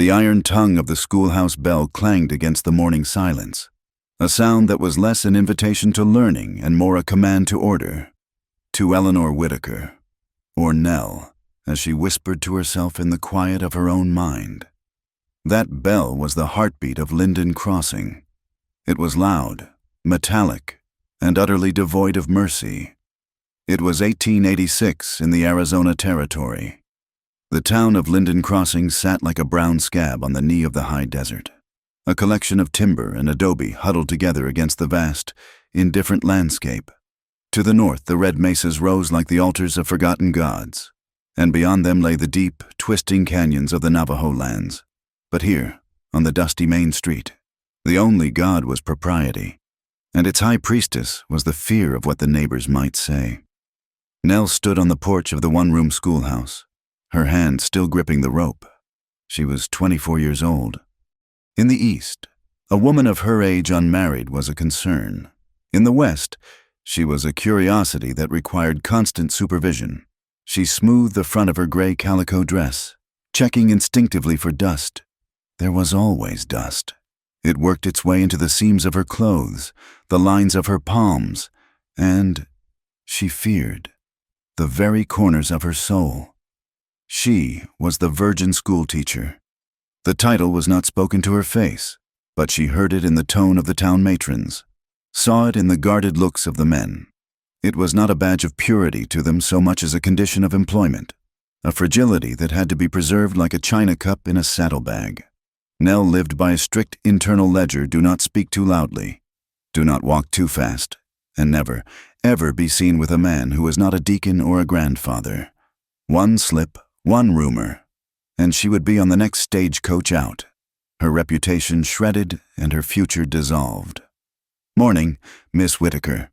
The iron tongue of the schoolhouse bell clanged against the morning silence, a sound that was less an invitation to learning and more a command to order. To Eleanor Whitaker, or Nell, as she whispered to herself in the quiet of her own mind. That bell was the heartbeat of Linden Crossing. It was loud, metallic, and utterly devoid of mercy. It was 1886 in the Arizona Territory. The town of Linden Crossing sat like a brown scab on the knee of the high desert, a collection of timber and adobe huddled together against the vast, indifferent landscape. To the north, the red mesas rose like the altars of forgotten gods, and beyond them lay the deep, twisting canyons of the Navajo lands. But here, on the dusty main street, the only god was propriety, and its high priestess was the fear of what the neighbors might say. Nell stood on the porch of the one-room schoolhouse, her hand still gripping the rope. She was 24 years old. In the East, a woman of her age unmarried was a concern. In the West, she was a curiosity that required constant supervision. She smoothed the front of her gray calico dress, checking instinctively for dust. There was always dust. It worked its way into the seams of her clothes, the lines of her palms, and, she feared, the very corners of her soul. She was the virgin schoolteacher. The title was not spoken to her face, but she heard it in the tone of the town matrons, saw it in the guarded looks of the men. It was not a badge of purity to them so much as a condition of employment, a fragility that had to be preserved like a china cup in a saddlebag. Nell lived by a strict internal ledger: do not speak too loudly, do not walk too fast, and never, ever be seen with a man who was not a deacon or a grandfather. One slip, one rumor, and she would be on the next stagecoach out, her reputation shredded and her future dissolved. "Morning, Miss Whitaker."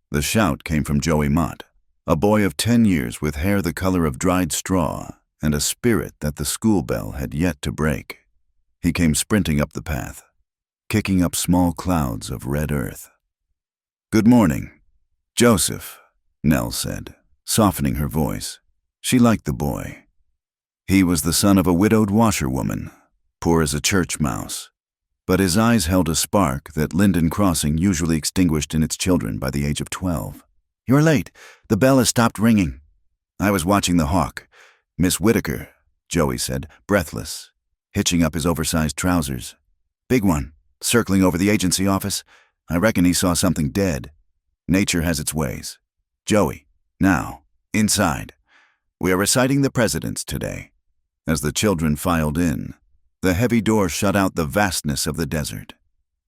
The shout came from Joey Mott, a boy of 10 years with hair the color of dried straw and a spirit that the school bell had yet to break. He came sprinting up the path, kicking up small clouds of red earth. "Good morning, Joseph," Nell said, softening her voice. She liked the boy. He was the son of a widowed washerwoman, poor as a church mouse, but his eyes held a spark that Linden Crossing usually extinguished in its children by the age of 12. "You're late. The bell has stopped ringing." "I was watching the hawk, Miss Whitaker," Joey said, breathless, hitching up his oversized trousers. "Big one, circling over the agency office. I reckon he saw something dead. Nature has its ways. Joey, now, inside. We are reciting the presidents today." As the children filed in, the heavy door shut out the vastness of the desert.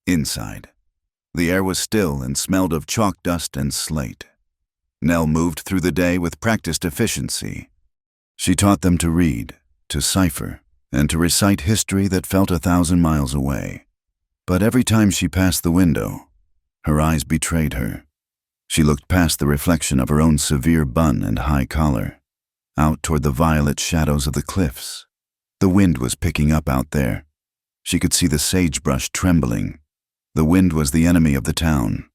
Inside, the air was still and smelled of chalk dust and slate. Nell moved through the day with practiced efficiency. She taught them to read, to cipher, and to recite history that felt 1,000 miles away. But every time she passed the window, her eyes betrayed her. She looked past the reflection of her own severe bun and high collar, out toward the violet shadows of the cliffs. The wind was picking up out there. She could see the sagebrush trembling. The wind was the enemy of the town.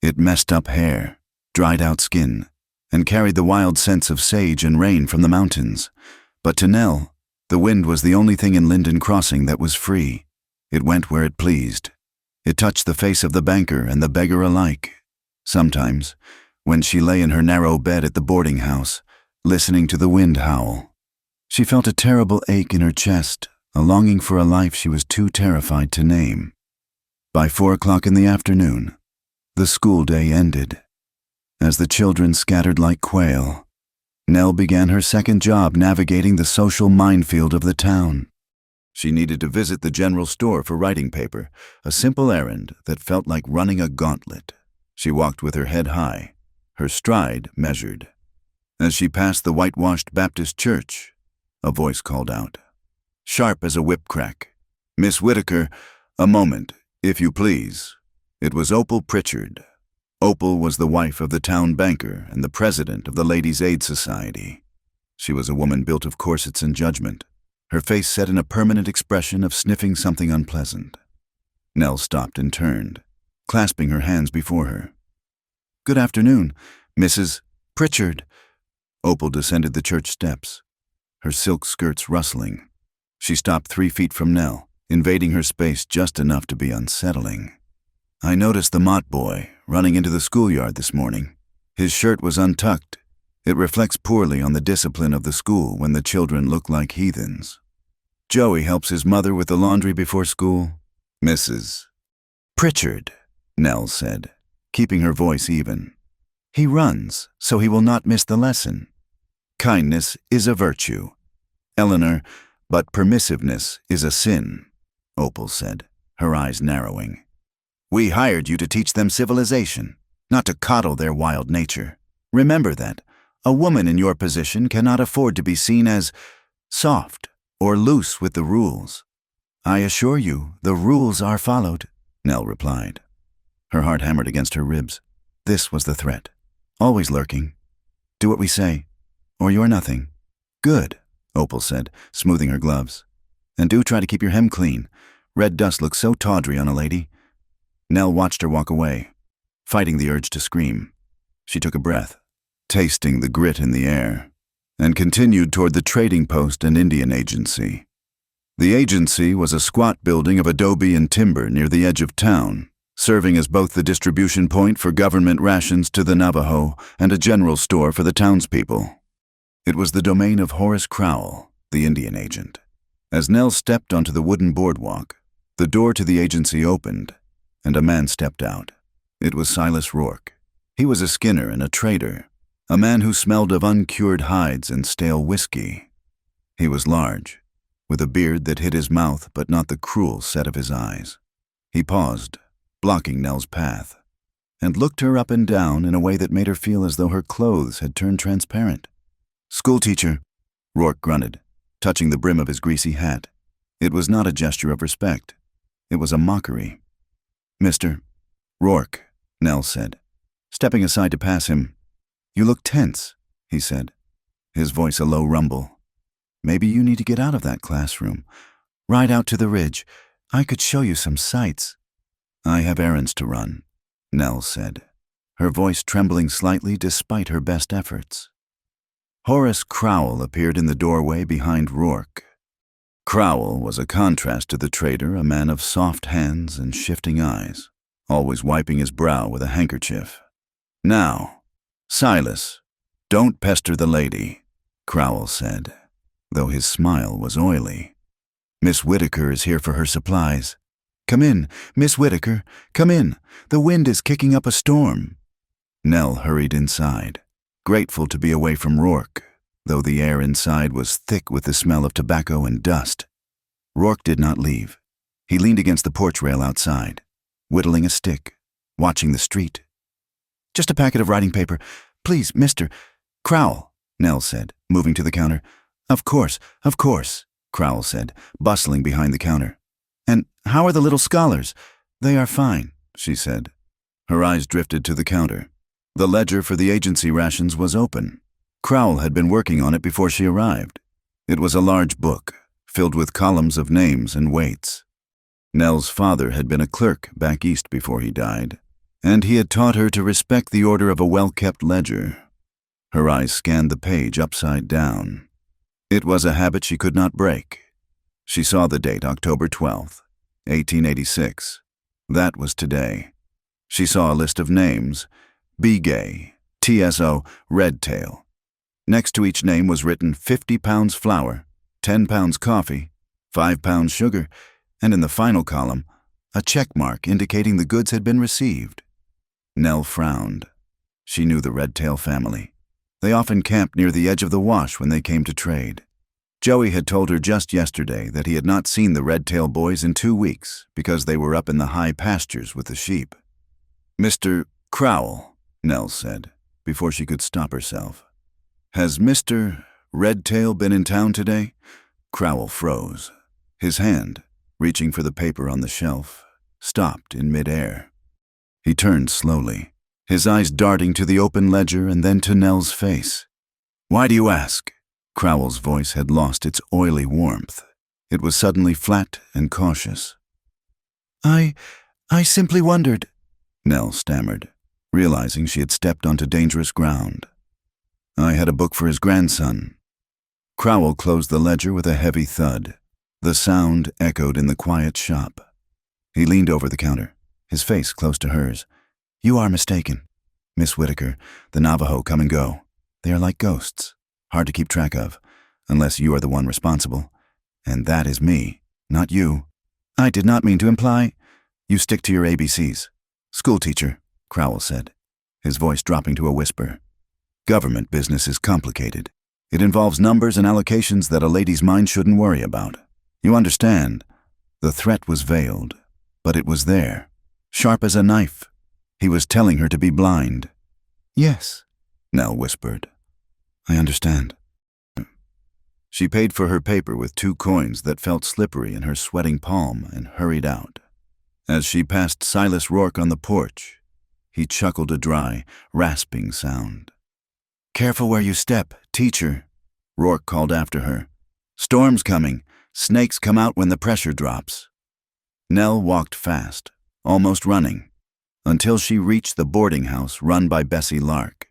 It messed up hair, dried out skin, and carried the wild scents of sage and rain from the mountains. But to Nell, the wind was the only thing in Linden Crossing that was free. It went where it pleased. It touched the face of the banker and the beggar alike. Sometimes, when she lay in her narrow bed at the boarding house, listening to the wind howl, she felt a terrible ache in her chest, a longing for a life she was too terrified to name. By 4 o'clock in the afternoon, the school day ended. As the children scattered like quail, Nell began her second job navigating the social minefield of the town. She needed to visit the general store for writing paper, a simple errand that felt like running a gauntlet. She walked with her head high, her stride measured. As she passed the whitewashed Baptist church, a voice called out, sharp as a whip crack, "Miss Whitaker, a moment, if you please." It was Opal Pritchard. Opal was the wife of the town banker and the president of the Ladies' Aid Society. She was a woman built of corsets and judgment, her face set in a permanent expression of sniffing something unpleasant. Nell stopped and turned, clasping her hands before her. "Good afternoon, Mrs. Pritchard." Opal descended the church steps, her silk skirts rustling. She stopped 3 feet from Nell, invading her space just enough to be unsettling. "I noticed the Mott boy running into the schoolyard this morning. His shirt was untucked. It reflects poorly on the discipline of the school when the children look like heathens. Joey helps his mother with the laundry before school. Mrs. Pritchard," Nell said, keeping her voice even. "He runs, so he will not miss the lesson. Kindness is a virtue, Eleanor, but permissiveness is a sin," Opal said, her eyes narrowing. "We hired you to teach them civilization, not to coddle their wild nature. Remember that. A woman in your position cannot afford to be seen as soft or loose with the rules." "I assure you, the rules are followed," Nell replied. Her heart hammered against her ribs. This was the threat. Always lurking. "Do what we say, or you're nothing." "Good," Opal said, smoothing her gloves. "And do try to keep your hem clean. Red dust looks so tawdry on a lady." Nell watched her walk away, fighting the urge to scream. She took a breath, tasting the grit in the air, and continued toward the trading post and Indian agency. The agency was a squat building of adobe and timber near the edge of town, serving as both the distribution point for government rations to the Navajo and a general store for the townspeople. It was the domain of Horace Crowell, the Indian agent. As Nell stepped onto the wooden boardwalk, the door to the agency opened, and a man stepped out. It was Silas Rourke. He was a skinner and a trader, a man who smelled of uncured hides and stale whiskey. He was large, with a beard that hid his mouth but not the cruel set of his eyes. He paused, blocking Nell's path, and looked her up and down in a way that made her feel as though her clothes had turned transparent. "Schoolteacher," Rourke grunted, touching the brim of his greasy hat. It was not a gesture of respect. It was a mockery. "Mr. Rourke," Nell said, stepping aside to pass him. "You look tense," he said, his voice a low rumble. "Maybe you need to get out of that classroom. Ride out to the ridge. I could show you some sights." "I have errands to run," Nell said, her voice trembling slightly despite her best efforts. Horace Crowell appeared in the doorway behind Rourke. Crowell was a contrast to the trader, a man of soft hands and shifting eyes, always wiping his brow with a handkerchief. "Now, Silas, don't pester the lady," Crowell said, though his smile was oily. "Miss Whitaker is here for her supplies. Come in, Miss Whitaker, come in. The wind is kicking up a storm." Nell hurried inside, grateful to be away from Rourke, though the air inside was thick with the smell of tobacco and dust. Rourke did not leave. He leaned against the porch rail outside, whittling a stick, watching the street. "Just a packet of writing paper. Please, Mr. Crowell," Nell said, moving to the counter. Of course, Crowell said, bustling behind the counter. "And how are the little scholars?" "They are fine," she said. Her eyes drifted to the counter. The ledger for the agency rations was open. Crowell had been working on it before she arrived. It was a large book, filled with columns of names and weights. Nell's father had been a clerk back east before he died, and he had taught her to respect the order of a well-kept ledger. Her eyes scanned the page upside down. It was a habit she could not break. She saw the date, October 12th, 1886. That was today. She saw a list of names: B-Gay, TSO, Redtail. Next to each name was written 50 pounds flour, 10 pounds coffee, 5 pounds sugar, and in the final column, a check mark indicating the goods had been received. Nell frowned. She knew the Redtail family. They often camped near the edge of the wash when they came to trade. Joey had told her just yesterday that he had not seen the Redtail boys in 2 weeks because they were up in the high pastures with the sheep. "Mr. Crowell," Nell said, before she could stop herself. "Has Mr. Redtail been in town today?" Crowell froze. His hand, reaching for the paper on the shelf, stopped in midair. He turned slowly, his eyes darting to the open ledger and then to Nell's face. "Why do you ask?" Crowell's voice had lost its oily warmth. It was suddenly flat and cautious. I simply wondered," Nell stammered, realizing she had stepped onto dangerous ground. "I had a book for his grandson." Crowell closed the ledger with a heavy thud. The sound echoed in the quiet shop. He leaned over the counter, his face close to hers. "You are mistaken. Miss Whitaker, the Navajo come and go. They are like ghosts, hard to keep track of, unless you are the one responsible. And that is me, not you. I did not mean to imply. You stick to your ABCs. Schoolteacher," Crowell said, his voice dropping to a whisper. "Government business is complicated. It involves numbers and allocations that a lady's mind shouldn't worry about. You understand? The threat was veiled, but it was there, sharp as a knife. He was telling her to be blind." "Yes," Nell whispered. "I understand." She paid for her paper with 2 coins that felt slippery in her sweating palm and hurried out. As she passed Silas Rourke on the porch, he chuckled a dry, rasping sound. "Careful where you step, teacher," Rourke called after her. "Storm's coming. Snakes come out when the pressure drops." Nell walked fast, almost running, until she reached the boarding house run by Bessie Lark.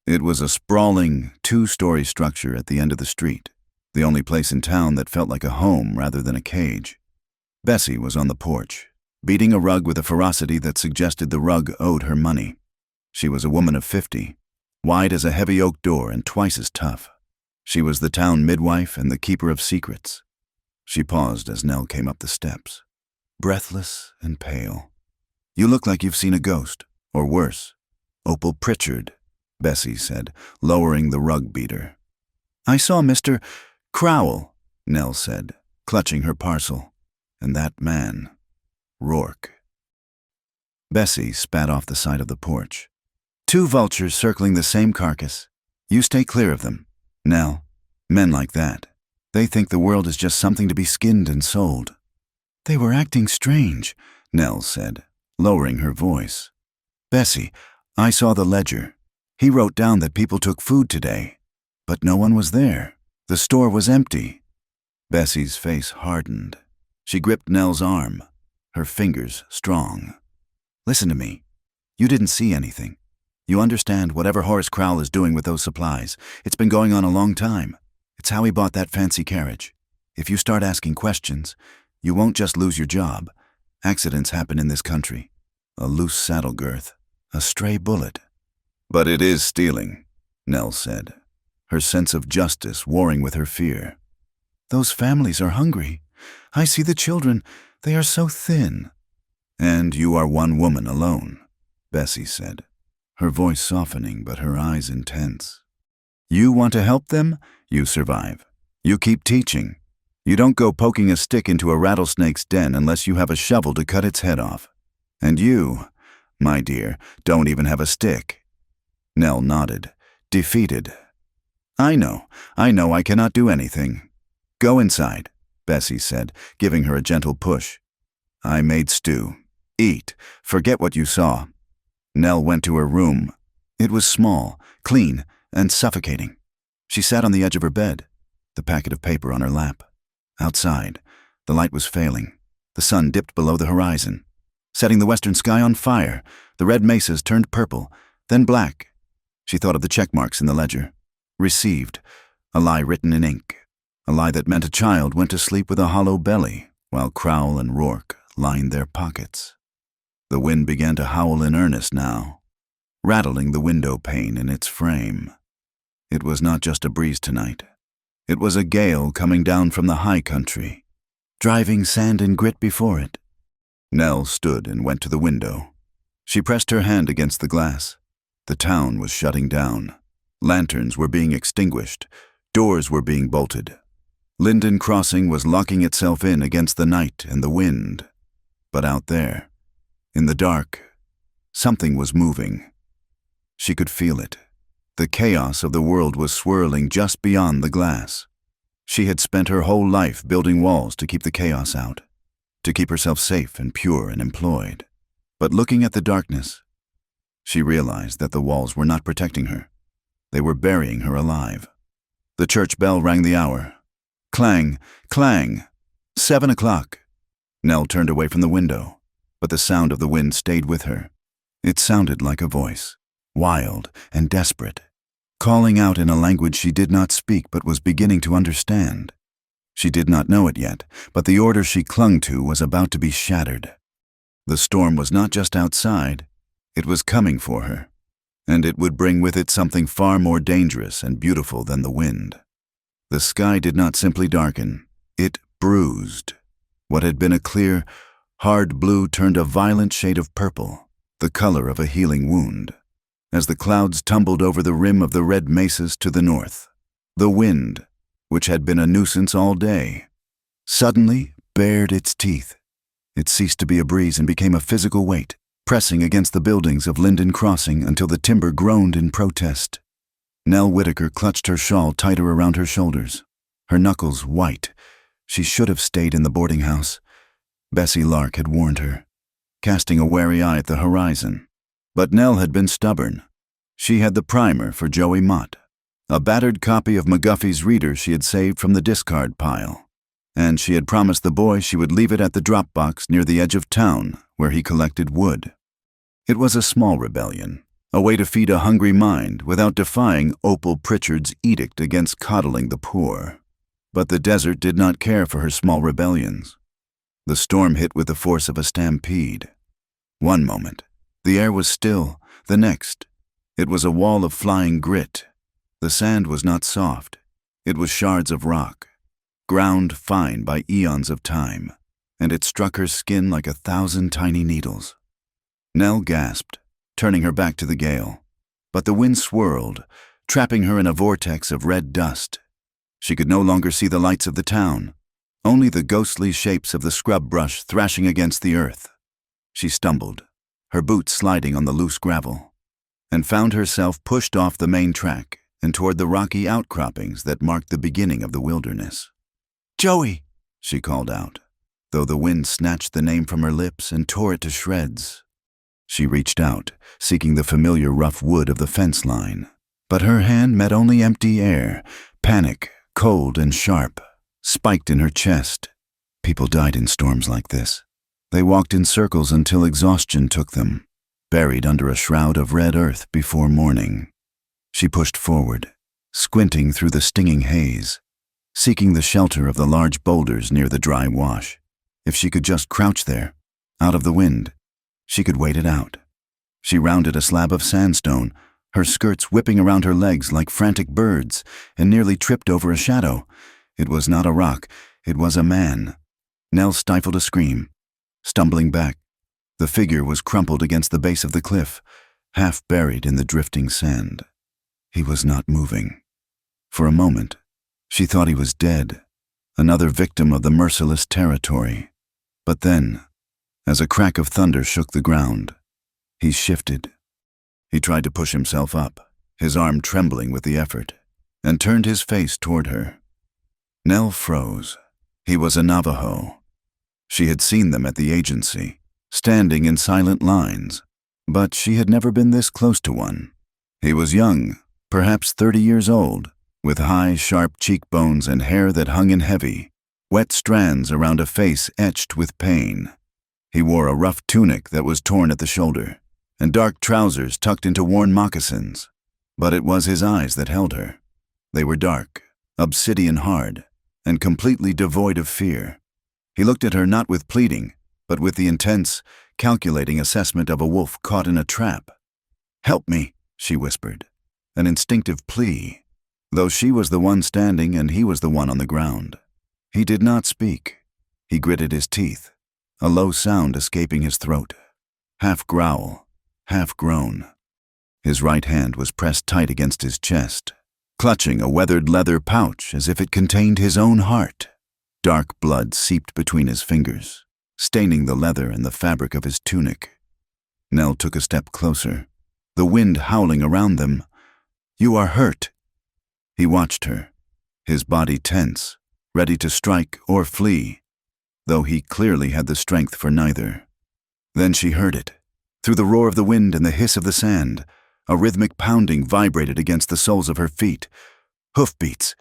It was a sprawling, 2-story structure at the end of the street, the only place in town that felt like a home rather than a cage. Bessie was on the porch, beating a rug with a ferocity that suggested the rug owed her money. She was a woman of 50, wide as a heavy oak door and twice as tough. She was the town midwife and the keeper of secrets. She paused as Nell came up the steps, breathless and pale. "You look like you've seen a ghost, or worse. Opal Pritchard," Bessie said, lowering the rug beater. "I saw Mr. Crowell," Nell said, clutching her parcel. "And that man, Rourke." Bessie spat off the side of the porch. "2 vultures circling the same carcass. You stay clear of them. Nell, men like that, they think the world is just something to be skinned and sold." "They were acting strange," Nell said, lowering her voice. "Bessie, I saw the ledger. He wrote down that people took food today, but no one was there. The store was empty." Bessie's face hardened. She gripped Nell's arm, her fingers strong. "Listen to me. You didn't see anything. You understand whatever Horace Crowell is doing with those supplies. It's been going on a long time. It's how he bought that fancy carriage. If you start asking questions, you won't just lose your job. Accidents happen in this country. A loose saddle girth, a stray bullet." "But it is stealing," Nell said, her sense of justice warring with her fear. "Those families are hungry. I see the children. They are so thin." "And you are one woman alone," Bessie said, her voice softening but her eyes intense. "You want to help them? You survive. You keep teaching. You don't go poking a stick into a rattlesnake's den unless you have a shovel to cut its head off. And you, my dear, don't even have a stick." Nell nodded, defeated. I know I cannot do anything." "Go inside," Bessie said, giving her a gentle push. "I made stew. Eat. Forget what you saw." Nell went to her room. It was small, clean, and suffocating. She sat on the edge of her bed, the packet of paper on her lap. Outside, the light was failing. The sun dipped below the horizon, setting the western sky on fire. The red mesas turned purple, then black. She thought of the check marks in the ledger. Received, a lie written in ink, a lie that meant a child went to sleep with a hollow belly while Crowell and Rourke lined their pockets. The wind began to howl in earnest now, rattling the window pane in its frame. It was not just a breeze tonight. It was a gale coming down from the high country, driving sand and grit before it. Nell stood and went to the window. She pressed her hand against the glass. The town was shutting down. Lanterns were being extinguished. Doors were being bolted. Linden Crossing was locking itself in against the night and the wind. But out there, in the dark, something was moving. She could feel it. The chaos of the world was swirling just beyond the glass. She had spent her whole life building walls to keep the chaos out, to keep herself safe and pure and employed. But looking at the darkness, she realized that the walls were not protecting her. They were burying her alive. The church bell rang the hour. Clang, clang. 7 o'clock. Nell turned away from the window, but the sound of the wind stayed with her. It sounded like a voice, wild and desperate, calling out in a language she did not speak but was beginning to understand. She did not know it yet, but the order she clung to was about to be shattered. The storm was not just outside, it was coming for her, and it would bring with it something far more dangerous and beautiful than the wind. The sky did not simply darken, it bruised. What had been a clear, hard blue turned a violent shade of purple, the color of a healing wound, as the clouds tumbled over the rim of the red mesas to the north. The wind, which had been a nuisance all day, suddenly bared its teeth. It ceased to be a breeze and became a physical weight, pressing against the buildings of Linden Crossing until the timber groaned in protest. Nell Whitaker clutched her shawl tighter around her shoulders, her knuckles white. She should have stayed in the boarding house. Bessie Lark had warned her, casting a wary eye at the horizon. But Nell had been stubborn. She had the primer for Joey Mott, a battered copy of McGuffey's Reader she had saved from the discard pile, and she had promised the boy she would leave it at the drop box near the edge of town where he collected wood. It was a small rebellion, a way to feed a hungry mind without defying Opal Pritchard's edict against coddling the poor. But the desert did not care for her small rebellions. The storm hit with the force of a stampede. One moment, the air was still. The next, it was a wall of flying grit. The sand was not soft. It was shards of rock, ground fine by eons of time, and it struck her skin like 1,000 tiny needles. Nell gasped, turning her back to the gale. But the wind swirled, trapping her in a vortex of red dust. She could no longer see the lights of the town, only the ghostly shapes of the scrub brush thrashing against the earth. She stumbled, her boots sliding on the loose gravel, and found herself pushed off the main track and toward the rocky outcroppings that marked the beginning of the wilderness. "Joey!" she called out, though the wind snatched the name from her lips and tore it to shreds. She reached out, seeking the familiar rough wood of the fence line, but her hand met only empty air. Panic, cold and sharp, spiked in her chest. People died in storms like this. They walked in circles until exhaustion took them, buried under a shroud of red earth before morning. She pushed forward, squinting through the stinging haze, seeking the shelter of the large boulders near the dry wash. If she could just crouch there, out of the wind, she could wait it out. She rounded a slab of sandstone, her skirts whipping around her legs like frantic birds, and nearly tripped over a shadow. It was not a rock, it was a man. Nell stifled a scream, stumbling back. The figure was crumpled against the base of the cliff, half buried in the drifting sand. He was not moving. For a moment, she thought he was dead, another victim of the merciless territory. But then, as a crack of thunder shook the ground, he shifted. He tried to push himself up, his arm trembling with the effort, and turned his face toward her. Nell froze. He was a Navajo. She had seen them at the agency, standing in silent lines, but she had never been this close to one. He was young, perhaps 30 years old, with high, sharp cheekbones and hair that hung in heavy, wet strands around a face etched with pain. He wore a rough tunic that was torn at the shoulder, and dark trousers tucked into worn moccasins. But it was his eyes that held her. They were dark, obsidian hard, and completely devoid of fear. He looked at her not with pleading, but with the intense, calculating assessment of a wolf caught in a trap. "Help me," she whispered, an instinctive plea, though she was the one standing and he was the one on the ground. He did not speak. He gritted his teeth, a low sound escaping his throat, half growl, half groan. His right hand was pressed tight against his chest, clutching a weathered leather pouch as if it contained his own heart. Dark blood seeped between his fingers, staining the leather and the fabric of his tunic. Nell took a step closer, the wind howling around them. "You are hurt." He watched her, his body tense, ready to strike or flee, though he clearly had the strength for neither. Then she heard it. Through the roar of the wind and the hiss of the sand, a rhythmic pounding vibrated against the soles of her feet. Hoofbeats,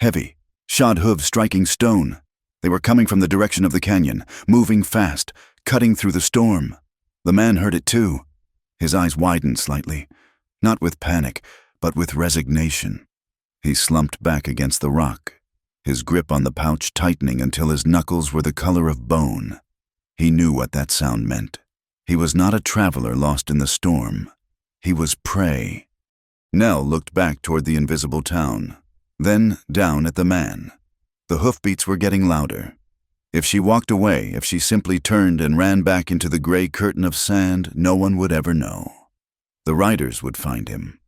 heavy, shod hooves striking stone. They were coming from the direction of the canyon, moving fast, cutting through the storm. The man heard it too. His eyes widened slightly, not with panic, but with resignation. He slumped back against the rock, his grip on the pouch tightening until his knuckles were the color of bone. He knew what that sound meant. He was not a traveler lost in the storm. He was prey. Nell looked back toward the invisible town, then down at the man. The hoofbeats were getting louder. If she walked away, if she simply turned and ran back into the gray curtain of sand, no one would ever know. The riders would find him.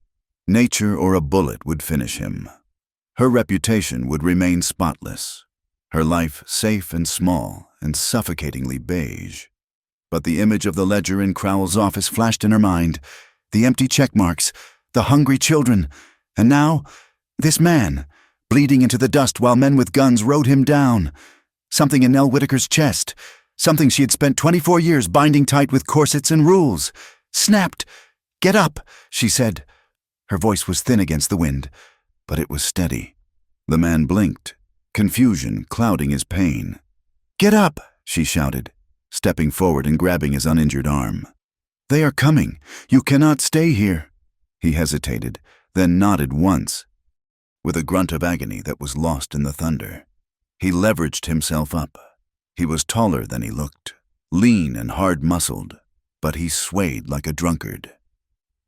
Nature or a bullet would finish him. Her reputation would remain spotless. Her life safe and small and suffocatingly beige. But the image of the ledger in Crowell's office flashed in her mind. The empty check marks, the hungry children, and now, this man, bleeding into the dust while men with guns rode him down. Something in Nell Whitaker's chest, something she had spent 24 years binding tight with corsets and rules, snapped. "Get up," she said. Her voice was thin against the wind, but it was steady. The man blinked, confusion clouding his pain. "Get up," she shouted, stepping forward and grabbing his uninjured arm. "They are coming. You cannot stay here." He hesitated, then nodded once, with a grunt of agony that was lost in the thunder. He leveraged himself up. He was taller than he looked, lean and hard-muscled, but he swayed like a drunkard.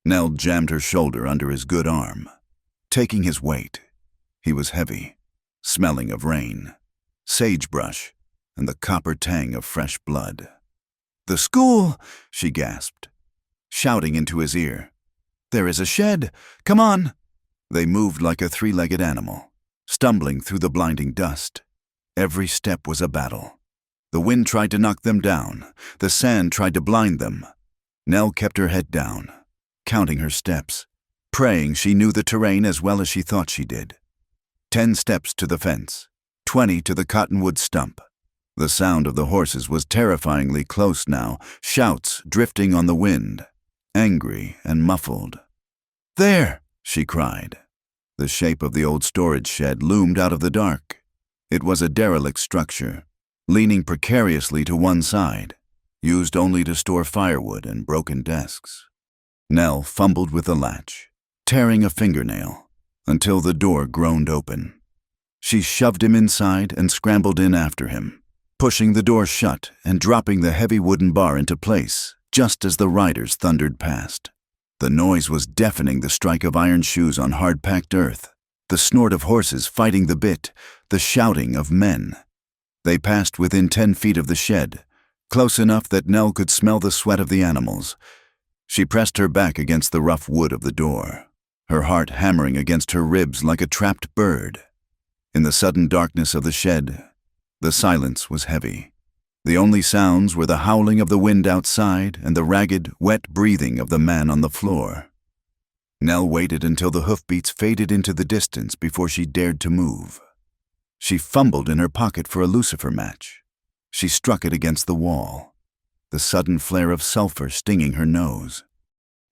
Nell jammed her shoulder under his good arm, taking his weight. He was heavy, smelling of rain, sagebrush, and the copper tang of fresh blood. "The school!" she gasped, shouting into his ear. "There is a shed! Come on!" They moved like a three-legged animal, stumbling through the blinding dust. Every step was a battle. The wind tried to knock them down. The sand tried to blind them. Nell kept her head down, counting her steps, praying she knew the terrain as well as she thought she did. 10 steps to the fence, 20 to the cottonwood stump. The sound of the horses was terrifyingly close now, shouts drifting on the wind, angry and muffled. "There!" she cried. The shape of the old storage shed loomed out of the dark. It was a derelict structure, leaning precariously to one side, used only to store firewood and broken desks. Nell fumbled with the latch, tearing a fingernail, until the door groaned open. She shoved him inside and scrambled in after him, pushing the door shut and dropping the heavy wooden bar into place just as the riders thundered past. The noise was deafening, the strike of iron shoes on hard-packed earth, the snort of horses fighting the bit, the shouting of men. They passed within 10 feet of the shed, close enough that Nell could smell the sweat of the animals. She pressed her back against the rough wood of the door, her heart hammering against her ribs like a trapped bird. In the sudden darkness of the shed, the silence was heavy. The only sounds were the howling of the wind outside and the ragged, wet breathing of the man on the floor. Nell waited until the hoofbeats faded into the distance before she dared to move. She fumbled in her pocket for a lucifer match. She struck it against the wall, the sudden flare of sulfur stinging her nose.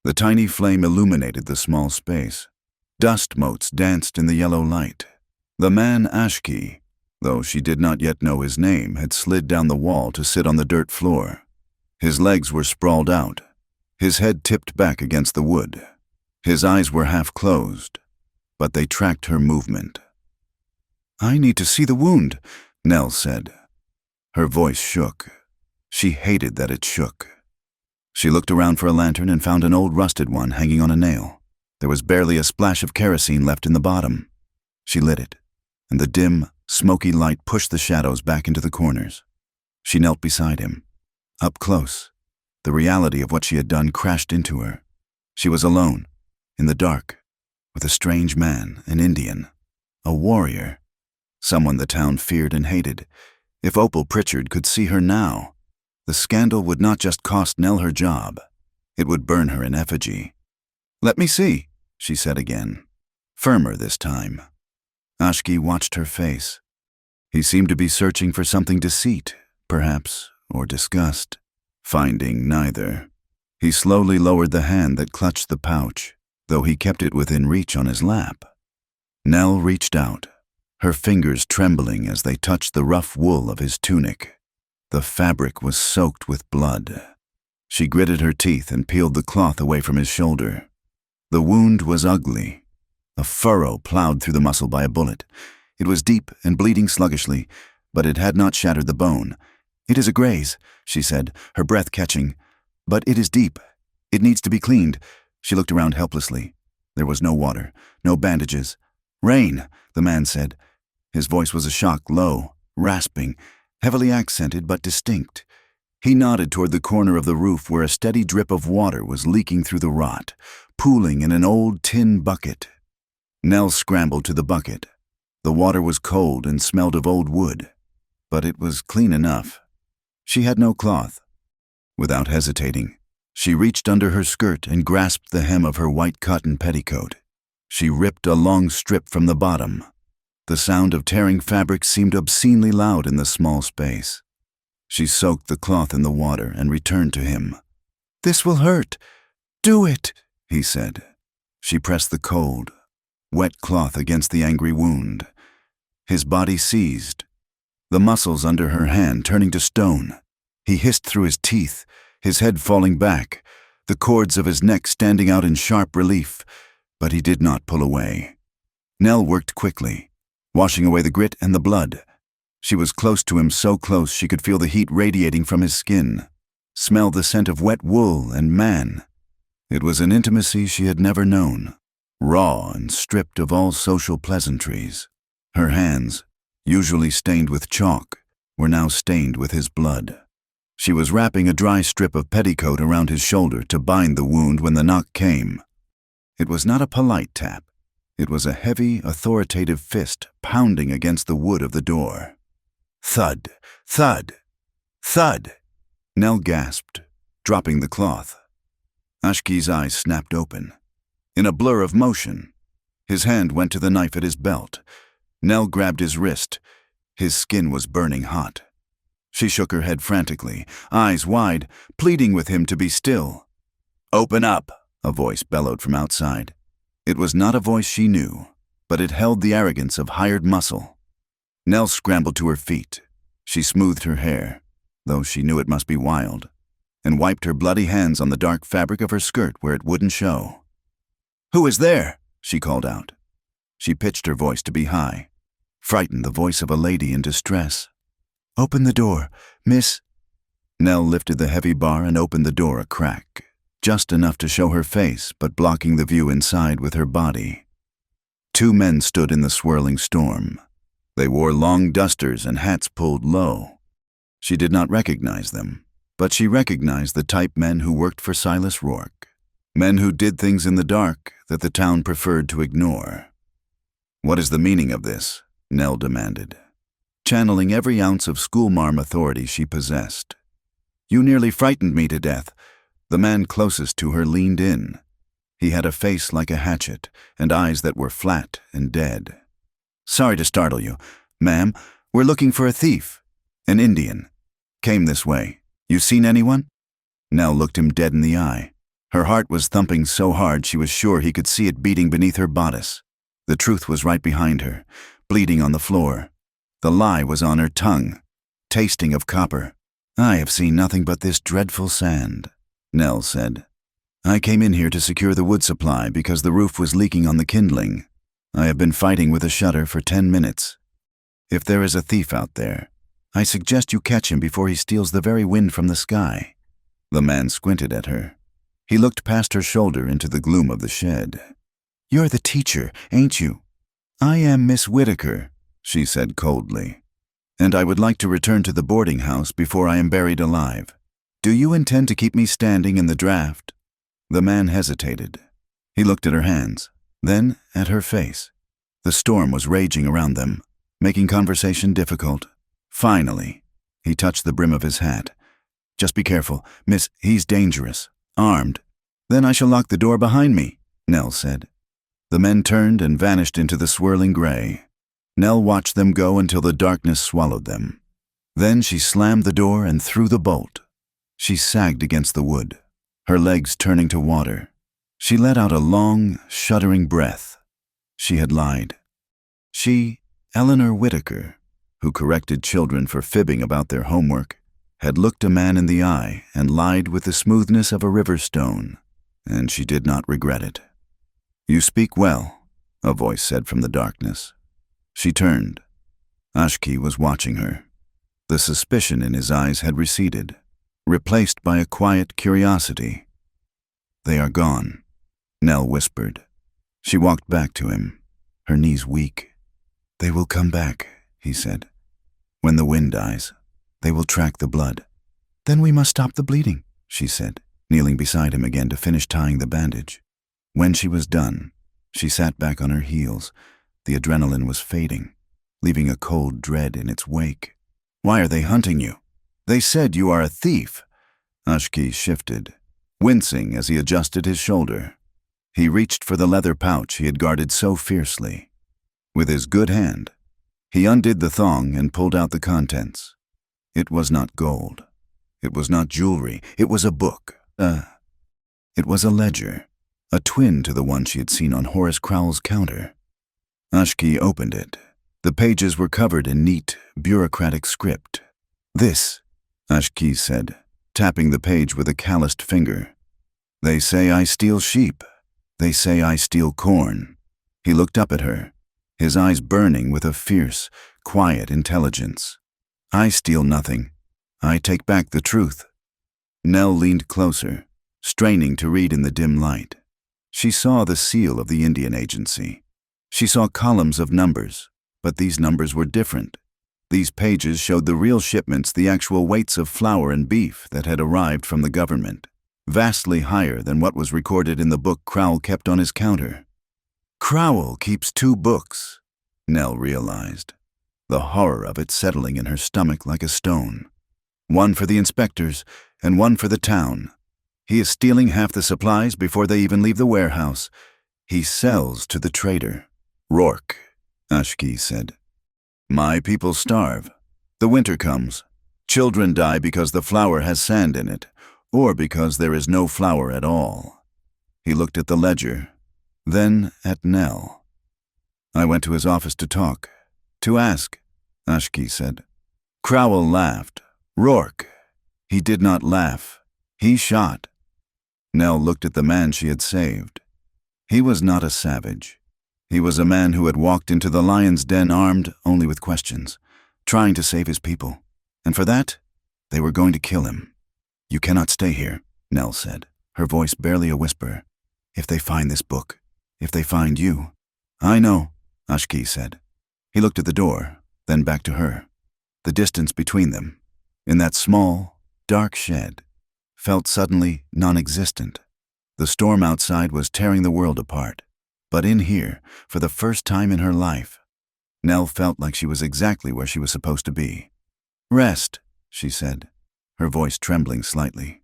The tiny flame illuminated the small space. Dust motes danced in the yellow light. The man Ashki, though she did not yet know his name, had slid down the wall to sit on the dirt floor. His legs were sprawled out, his head tipped back against the wood. His eyes were half closed, but they tracked her movement. "I need to see the wound," Nell said. Her voice shook. She hated that it shook. She looked around for a lantern and found an old rusted one hanging on a nail. There was barely a splash of kerosene left in the bottom. She lit it, and the dim, smoky light pushed the shadows back into the corners. She knelt beside him. Up close, the reality of what she had done crashed into her. She was alone, in the dark, with a strange man, an Indian, a warrior, someone the town feared and hated. If Opal Pritchard could see her now, the scandal would not just cost Nell her job, it would burn her in effigy. "Let me see," she said again, firmer this time. Ashki watched her face. He seemed to be searching for something deceit, perhaps, or disgust. Finding neither, he slowly lowered the hand that clutched the pouch, though he kept it within reach on his lap. Nell reached out, her fingers trembling as they touched the rough wool of his tunic. The fabric was soaked with blood. She gritted her teeth and peeled the cloth away from his shoulder. The wound was ugly, a furrow plowed through the muscle by a bullet. It was deep and bleeding sluggishly, but it had not shattered the bone. "It is a graze," she said, her breath catching. "But it is deep. It needs to be cleaned." She looked around helplessly. There was no water, no bandages. "Rain," the man said. His voice was a shock, low, rasping, heavily accented but distinct. He nodded toward the corner of the roof where a steady drip of water was leaking through the rot, pooling in an old tin bucket. Nell scrambled to the bucket. The water was cold and smelled of old wood, but it was clean enough. She had no cloth. Without hesitating, she reached under her skirt and grasped the hem of her white cotton petticoat. She ripped a long strip from the bottom. The sound of tearing fabric seemed obscenely loud in the small space. She soaked the cloth in the water and returned to him. "This will hurt. Do it," he said. She pressed the cold, wet cloth against the angry wound. His body seized, the muscles under her hand turning to stone. He hissed through his teeth, his head falling back, the cords of his neck standing out in sharp relief, but he did not pull away. Nell worked quickly, washing away the grit and the blood. She was close to him, so close she could feel the heat radiating from his skin, smell the scent of wet wool and man. It was an intimacy she had never known, raw and stripped of all social pleasantries. Her hands, usually stained with chalk, were now stained with his blood. She was wrapping a dry strip of petticoat around his shoulder to bind the wound when the knock came. It was not a polite tap. It was a heavy, authoritative fist pounding against the wood of the door. Thud, thud, thud. Nell gasped, dropping the cloth. Ashki's eyes snapped open. In a blur of motion, his hand went to the knife at his belt. Nell grabbed his wrist. His skin was burning hot. She shook her head frantically, eyes wide, pleading with him to be still. "Open up," a voice bellowed from outside. It was not a voice she knew, but it held the arrogance of hired muscle. Nell scrambled to her feet. She smoothed her hair, though she knew it must be wild, and wiped her bloody hands on the dark fabric of her skirt where it wouldn't show. "Who is there?" she called out. She pitched her voice to be high, frightened, the voice of a lady in distress. "Open the door, miss." Nell lifted the heavy bar and opened the door a crack, just enough to show her face, but blocking the view inside with her body. Two men stood in the swirling storm. They wore long dusters and hats pulled low. She did not recognize them, but she recognized the type men who worked for Silas Rourke, men who did things in the dark that the town preferred to ignore. "What is the meaning of this?" Nell demanded, channeling every ounce of schoolmarm authority she possessed. "You nearly frightened me to death." The man closest to her leaned in. He had a face like a hatchet and eyes that were flat and dead. "Sorry to startle you, ma'am. We're looking for a thief. An Indian. Came this way. You seen anyone?" Nell looked him dead in the eye. Her heart was thumping so hard she was sure he could see it beating beneath her bodice. The truth was right behind her, bleeding on the floor. The lie was on her tongue, tasting of copper. "I have seen nothing but this dreadful sand," Nell said. "I came in here to secure the wood supply because the roof was leaking on the kindling. I have been fighting with a shutter for 10 minutes. If there is a thief out there, I suggest you catch him before he steals the very wind from the sky." The man squinted at her. He looked past her shoulder into the gloom of the shed. "You're the teacher, ain't you?" "I am Miss Whitaker," she said coldly, "and I would like to return to the boarding house before I am buried alive. Do you intend to keep me standing in the draft?" The man hesitated. He looked at her hands, then at her face. The storm was raging around them, making conversation difficult. Finally, he touched the brim of his hat. "Just be careful, miss, he's dangerous, armed." "Then I shall lock the door behind me," Nell said. The men turned and vanished into the swirling gray. Nell watched them go until the darkness swallowed them. Then she slammed the door and threw the bolt. She sagged against the wood, her legs turning to water. She let out a long, shuddering breath. She had lied. She, Eleanor Whitaker, who corrected children for fibbing about their homework, had looked a man in the eye and lied with the smoothness of a river stone, and she did not regret it. "You speak well," a voice said from the darkness. She turned. Ashki was watching her. The suspicion in his eyes had receded, replaced by a quiet curiosity. "They are gone," Nell whispered. She walked back to him, her knees weak. "They will come back," he said. "When the wind dies, they will track the blood." "Then we must stop the bleeding," she said, kneeling beside him again to finish tying the bandage. When she was done, she sat back on her heels. The adrenaline was fading, leaving a cold dread in its wake. "Why are they hunting you? They said you are a thief." Ashki shifted, wincing as he adjusted his shoulder. He reached for the leather pouch he had guarded so fiercely. With his good hand, he undid the thong and pulled out the contents. It was not gold. It was not jewelry. It was a book. It was a ledger, a twin to the one she had seen on Horace Crowell's counter. Ashki opened it. The pages were covered in neat, bureaucratic script. "This," Ashki said, tapping the page with a calloused finger. "They say I steal sheep. They say I steal corn." He looked up at her, his eyes burning with a fierce, quiet intelligence. "I steal nothing. I take back the truth." Nell leaned closer, straining to read in the dim light. She saw the seal of the Indian Agency. She saw columns of numbers, but these numbers were different. These pages showed the real shipments, the actual weights of flour and beef that had arrived from the government, vastly higher than what was recorded in the book Crowell kept on his counter. Crowell keeps 2 books, Nell realized, the horror of it settling in her stomach like a stone. One for the inspectors and one for the town. He is stealing half the supplies before they even leave the warehouse. He sells to the trader. "Rourke," Ashki said. "My people starve. The winter comes. Children die because the flour has sand in it, or because there is no flour at all." He looked at the ledger, then at Nell. "I went to his office to talk, to ask," Ashki said. Crowell laughed. "Rourke. He did not laugh. He shot." Nell looked at the man she had saved. He was not a savage. He was a man who had walked into the lion's den armed only with questions, trying to save his people. And for that, they were going to kill him. "You cannot stay here," Nell said, her voice barely a whisper. "If they find this book, if they find you." "I know," Ashki said. He looked at the door, then back to her. The distance between them, in that small, dark shed, felt suddenly non-existent. The storm outside was tearing the world apart. But in here, for the first time in her life, Nell felt like she was exactly where she was supposed to be. "Rest," she said, her voice trembling slightly.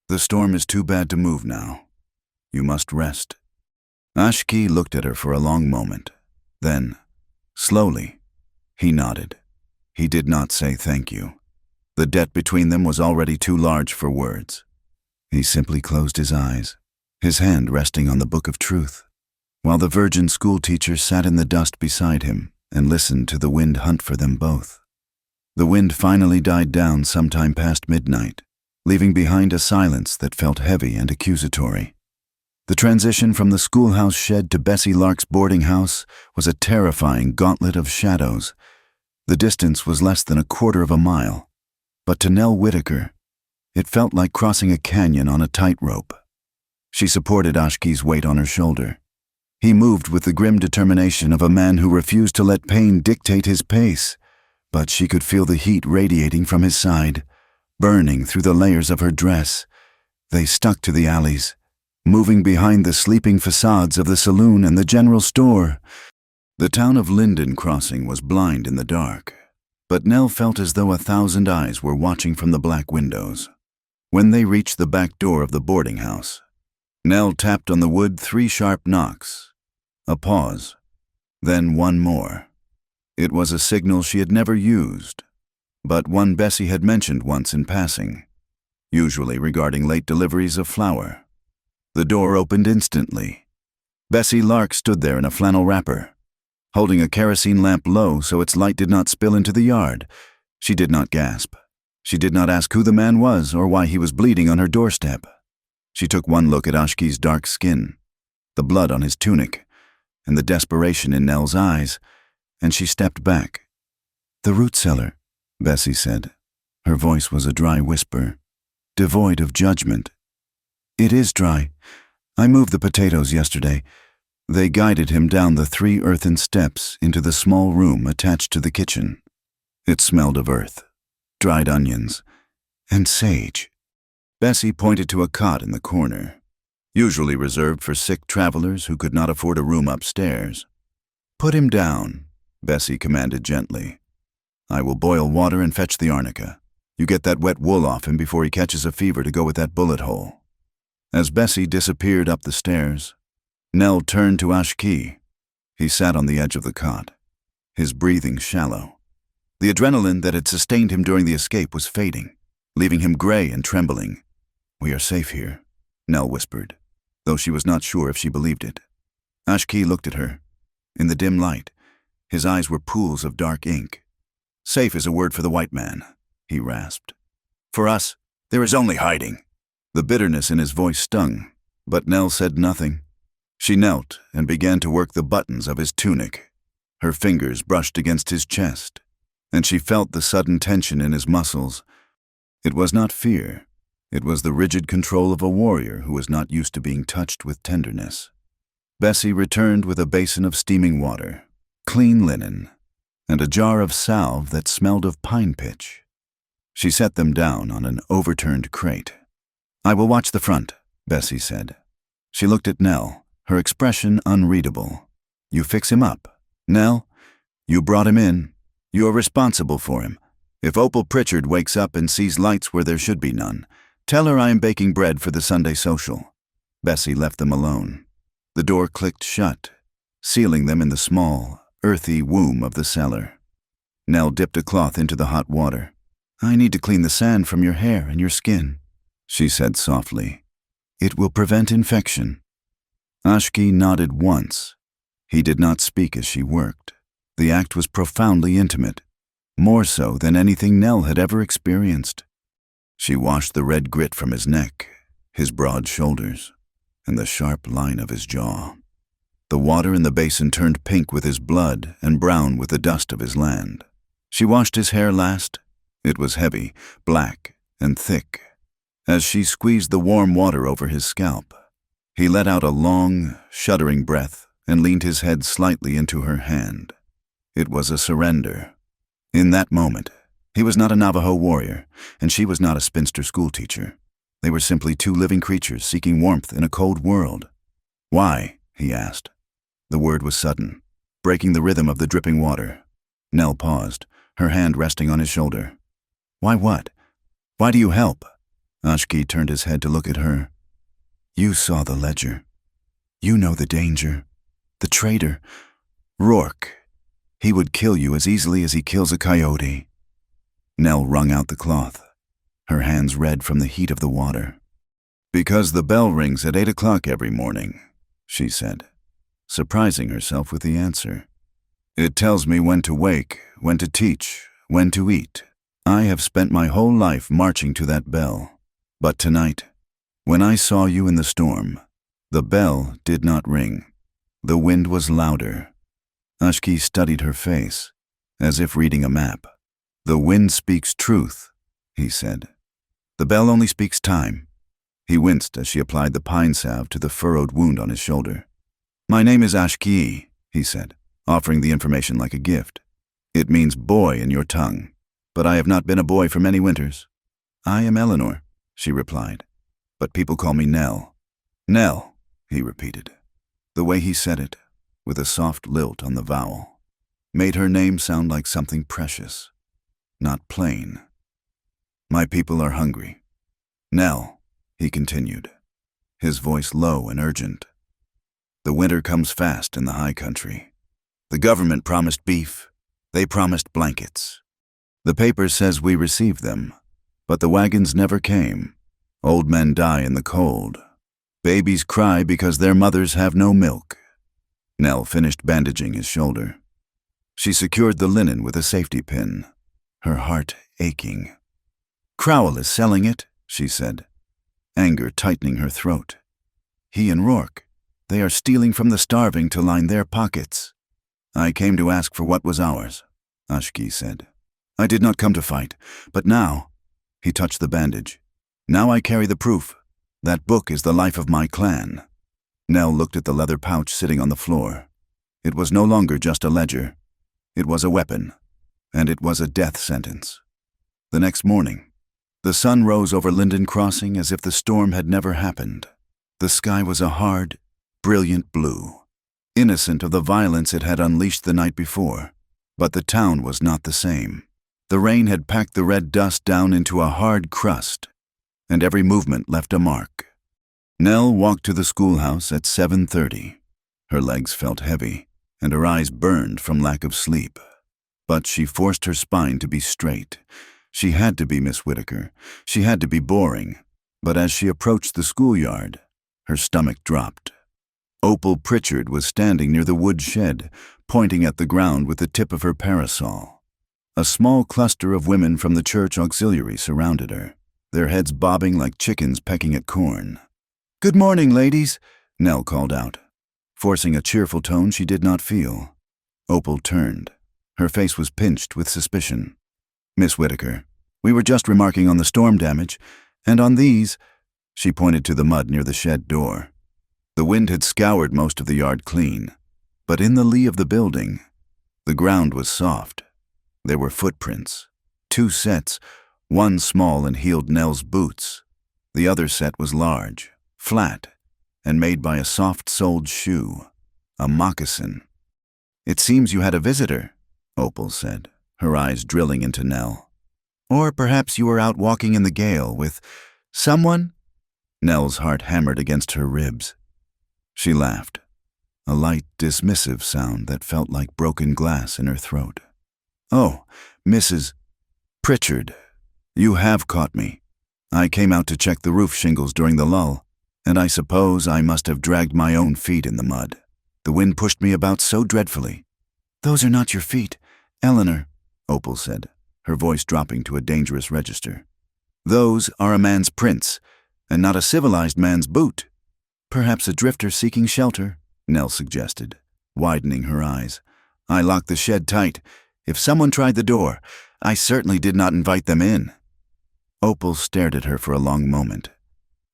"The storm is too bad to move now. You must rest." Ashki looked at her for a long moment. Then, slowly, he nodded. He did not say thank you. The debt between them was already too large for words. He simply closed his eyes, his hand resting on the Book of Truth, while the virgin schoolteacher sat in the dust beside him and listened to the wind hunt for them both. The wind finally died down sometime past midnight, leaving behind a silence that felt heavy and accusatory. The transition from the schoolhouse shed to Bessie Lark's boarding house was a terrifying gauntlet of shadows. The distance was less than a quarter of a mile, but to Nell Whitaker, it felt like crossing a canyon on a tightrope. She supported Ashki's weight on her shoulder. He moved with the grim determination of a man who refused to let pain dictate his pace, but she could feel the heat radiating from his side, burning through the layers of her dress. They stuck to the alleys, moving behind the sleeping facades of the saloon and the general store. The town of Linden Crossing was blind in the dark, but Nell felt as though 1,000 eyes were watching from the black windows. When they reached the back door of the boarding house, Nell tapped on the wood 3 sharp knocks. A pause, then one more. It was a signal she had never used, but one Bessie had mentioned once in passing, usually regarding late deliveries of flour. The door opened instantly. Bessie Lark stood there in a flannel wrapper, holding a kerosene lamp low so its light did not spill into the yard. She did not gasp. She did not ask who the man was or why he was bleeding on her doorstep. She took one look at Ashki's dark skin, the blood on his tunic, and the desperation in Nell's eyes, and she stepped back. "The root cellar," Bessie said. Her voice was a dry whisper, devoid of judgment. "It is dry. I moved the potatoes yesterday." They guided him down the 3 earthen steps into the small room attached to the kitchen. It smelled of earth, dried onions, and sage. Bessie pointed to a cot in the corner, usually reserved for sick travelers who could not afford a room upstairs. "Put him down," Bessie commanded gently. "I will boil water and fetch the arnica. You get that wet wool off him before he catches a fever to go with that bullet hole." As Bessie disappeared up the stairs, Nell turned to Ashki. He sat on the edge of the cot, his breathing shallow. The adrenaline that had sustained him during the escape was fading, leaving him gray and trembling. "We are safe here," Nell whispered, though she was not sure if she believed it. Ashki looked at her. In the dim light, his eyes were pools of dark ink. "Safe is a word for the white man," he rasped. "For us, there is only hiding." The bitterness in his voice stung, but Nell said nothing. She knelt and began to work the buttons of his tunic. Her fingers brushed against his chest, and she felt the sudden tension in his muscles. It was not fear. It was the rigid control of a warrior who was not used to being touched with tenderness. Bessie returned with a basin of steaming water, clean linen, and a jar of salve that smelled of pine pitch. She set them down on an overturned crate. "I will watch the front," Bessie said. She looked at Nell, her expression unreadable. "You fix him up. Nell, you brought him in. You are responsible for him. If Opal Pritchard wakes up and sees lights where there should be none, tell her I am baking bread for the Sunday social." Bessie left them alone. The door clicked shut, sealing them in the small, earthy womb of the cellar. Nell dipped a cloth into the hot water. "I need to clean the sand from your hair and your skin," she said softly. "It will prevent infection." Ashki nodded once. He did not speak as she worked. The act was profoundly intimate, more so than anything Nell had ever experienced. She washed the red grit from his neck, his broad shoulders, and the sharp line of his jaw. The water in the basin turned pink with his blood and brown with the dust of his land. She washed his hair last. It was heavy, black, and thick. As she squeezed the warm water over his scalp, he let out a long, shuddering breath and leaned his head slightly into her hand. It was a surrender. In that moment, he was not a Navajo warrior, and she was not a spinster schoolteacher. They were simply 2 living creatures seeking warmth in a cold world. "Why?" he asked. The word was sudden, breaking the rhythm of the dripping water. Nell paused, her hand resting on his shoulder. "Why what? Why do you help?" Ashki turned his head to look at her. "You saw the ledger. You know the danger. The traitor. Rourke. He would kill you as easily as he kills a coyote." Nell wrung out the cloth, her hands red from the heat of the water. "Because the bell rings at 8 o'clock every morning," she said, surprising herself with the answer. "It tells me when to wake, when to teach, when to eat. I have spent my whole life marching to that bell. But tonight, when I saw you in the storm, the bell did not ring. The wind was louder." Ashki studied her face, as if reading a map. "The wind speaks truth," he said. "The bell only speaks time." He winced as she applied the pine salve to the furrowed wound on his shoulder. "My name is Ashki," he said, offering the information like a gift. "It means boy in your tongue, but I have not been a boy for many winters." "I am Eleanor," she replied, "but people call me Nell." "Nell," he repeated. The way he said it, with a soft lilt on the vowel, made her name sound like something precious, not plain. "My people are hungry. Nell," he continued, his voice low and urgent. "The winter comes fast in the high country. The government promised beef. They promised blankets. The paper says we received them, but the wagons never came. Old men die in the cold. Babies cry because their mothers have no milk." Nell finished bandaging his shoulder. She secured the linen with a safety pin, her heart aching. "Crowell is selling it," she said, anger tightening her throat. "He and Rourke, they are stealing from the starving to line their pockets." I came to ask for what was ours, Ashki said. I did not come to fight, but now, he touched the bandage. Now I carry the proof. That book is the life of my clan. Nell looked at the leather pouch sitting on the floor. It was no longer just a ledger. It was a weapon, and it was a death sentence. The next morning, the sun rose over Linden Crossing as if the storm had never happened. The sky was a hard, brilliant blue, innocent of the violence it had unleashed the night before. But the town was not the same. The rain had packed the red dust down into a hard crust, and every movement left a mark. Nell walked to the schoolhouse at 7:30. Her legs felt heavy, and her eyes burned from lack of sleep. But she forced her spine to be straight. She had to be Miss Whitaker. She had to be boring. But as she approached the schoolyard, her stomach dropped. Opal Pritchard was standing near the wood shed, pointing at the ground with the tip of her parasol. A small cluster of women from the church auxiliary surrounded her, their heads bobbing like chickens pecking at corn. "Good morning, ladies," Nell called out, forcing a cheerful tone she did not feel. Opal turned. Her face was pinched with suspicion. "Miss Whitaker, we were just remarking on the storm damage, and on these," she pointed to the mud near the shed door. The wind had scoured most of the yard clean, but in the lee of the building, the ground was soft. There were footprints, 2 sets, one small and heeled Nell's boots. The other set was large, flat, and made by a soft-soled shoe, a moccasin. "It seems you had a visitor," Opal said, her eyes drilling into Nell. "Or perhaps you were out walking in the gale with someone?" Nell's heart hammered against her ribs. She laughed, a light, dismissive sound that felt like broken glass in her throat. "Oh, Mrs. Pritchard, you have caught me. I came out to check the roof shingles during the lull, and I suppose I must have dragged my own feet in the mud. The wind pushed me about so dreadfully." "Those are not your feet, Eleanor," Opal said, her voice dropping to a dangerous register. "Those are a man's prints, and not a civilized man's boot." "Perhaps a drifter seeking shelter," Nell suggested, widening her eyes. "I locked the shed tight. If someone tried the door, I certainly did not invite them in." Opal stared at her for a long moment.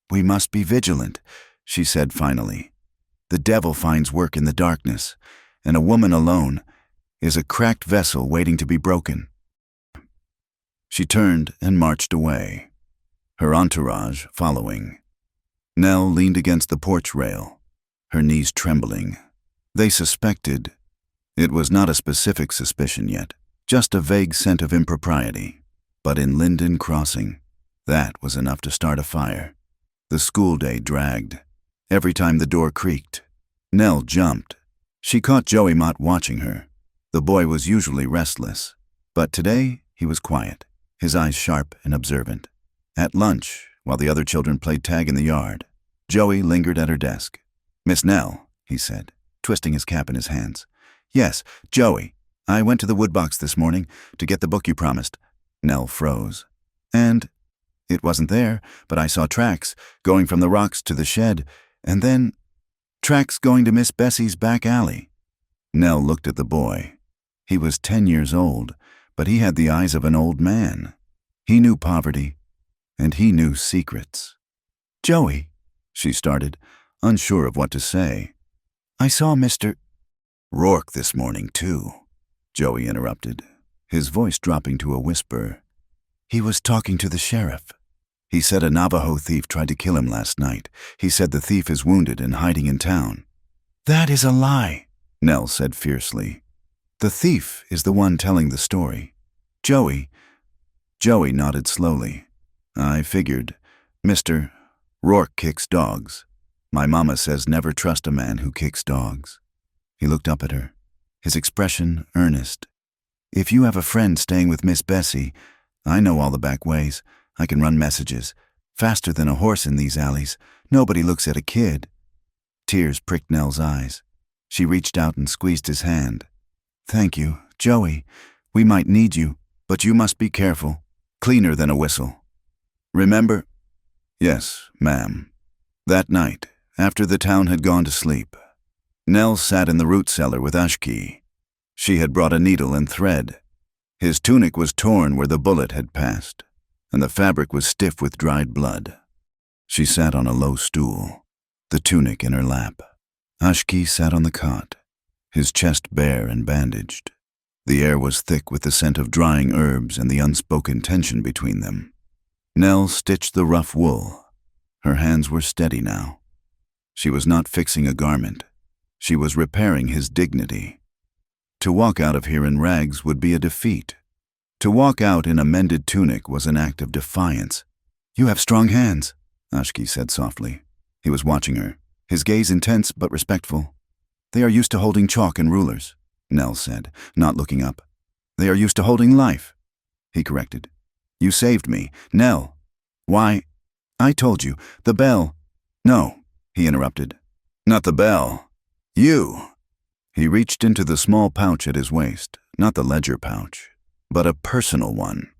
"We must be vigilant," she said finally. "The devil finds work in the darkness, and a woman alone is a cracked vessel waiting to be broken." She turned and marched away, her entourage following. Nell leaned against the porch rail, her knees trembling. They suspected. It was not a specific suspicion yet, just a vague scent of impropriety. But in Linden Crossing, that was enough to start a fire. The school day dragged. Every time the door creaked, Nell jumped. She caught Joey Mott watching her. The boy was usually restless, but today he was quiet, his eyes sharp and observant. At lunch, while the other children played tag in the yard, Joey lingered at her desk. "Miss Nell," he said, twisting his cap in his hands. "Yes, Joey. I went to the woodbox this morning to get the book you promised." Nell froze. "And it wasn't there, but I saw tracks going from the rocks to the shed, and then tracks going to Miss Bessie's back alley." Nell looked at the boy. He was 10 years old, but he had the eyes of an old man. He knew poverty, and he knew secrets. "Joey," she started, unsure of what to say. "I saw Mr. Rourke this morning, too," Joey interrupted, his voice dropping to a whisper. "He was talking to the sheriff. He said a Navajo thief tried to kill him last night. He said the thief is wounded and hiding in town." "That is a lie," Nell said fiercely. "The thief is the one telling the story. Joey." Joey nodded slowly. "I figured. Mr. Rourke kicks dogs. My mama says never trust a man who kicks dogs." He looked up at her, his expression earnest. "If you have a friend staying with Miss Bessie, I know all the back ways. I can run messages. Faster than a horse in these alleys. Nobody looks at a kid." Tears pricked Nell's eyes. She reached out and squeezed his hand. "Thank you, Joey. We might need you, but you must be careful. Cleaner than a whistle. Remember?" "Yes, ma'am." That night, after the town had gone to sleep, Nell sat in the root cellar with Ashki. She had brought a needle and thread. His tunic was torn where the bullet had passed, and the fabric was stiff with dried blood. She sat on a low stool, the tunic in her lap. Ashki sat on the cot, his chest bare and bandaged. The air was thick with the scent of drying herbs and the unspoken tension between them. Nell stitched the rough wool. Her hands were steady now. She was not fixing a garment. She was repairing his dignity. To walk out of here in rags would be a defeat. To walk out in a mended tunic was an act of defiance. "You have strong hands," Ashki said softly. He was watching her, his gaze intense but respectful. "They are used to holding chalk and rulers," Nell said, not looking up. "They are used to holding life," he corrected. "You saved me, Nell." "Why?" "I told you, the bell." "No," he interrupted. "Not the bell. You." He reached into the small pouch at his waist, not the ledger pouch, but a personal one.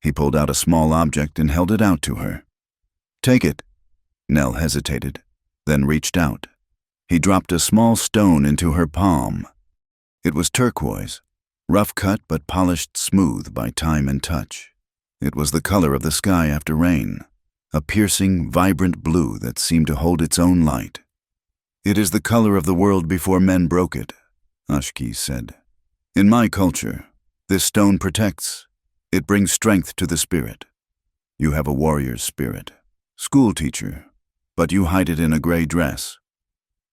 He pulled out a small object and held it out to her. "Take it." Nell hesitated, then reached out. He dropped a small stone into her palm. It was turquoise, rough cut but polished smooth by time and touch. It was the color of the sky after rain, a piercing, vibrant blue that seemed to hold its own light. "It is the color of the world before men broke it," Ashki said. "In my culture, this stone protects. It brings strength to the spirit. You have a warrior's spirit, schoolteacher, but you hide it in a gray dress."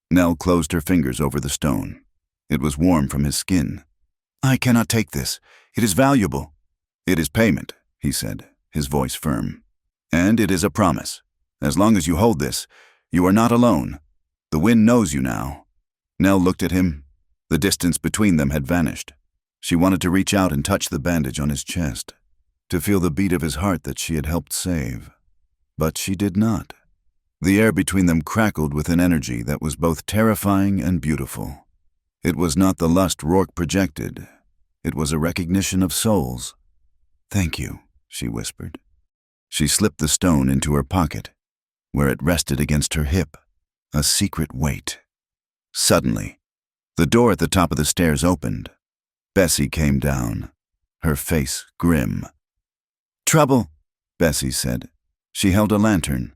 Nell closed her fingers over the stone. It was warm from his skin. "I cannot take this. It is valuable." "It is payment," he said, his voice firm. "And it is a promise. As long as you hold this, you are not alone. The wind knows you now." Nell looked at him. The distance between them had vanished. She wanted to reach out and touch the bandage on his chest, to feel the beat of his heart that she had helped save. But she did not. The air between them crackled with an energy that was both terrifying and beautiful. It was not the lust Rourke projected. It was a recognition of souls. "Thank you," she whispered. She slipped the stone into her pocket, where it rested against her hip, a secret weight. Suddenly, the door at the top of the stairs opened. Bessie came down, her face grim. "Trouble," Bessie said. She held a lantern,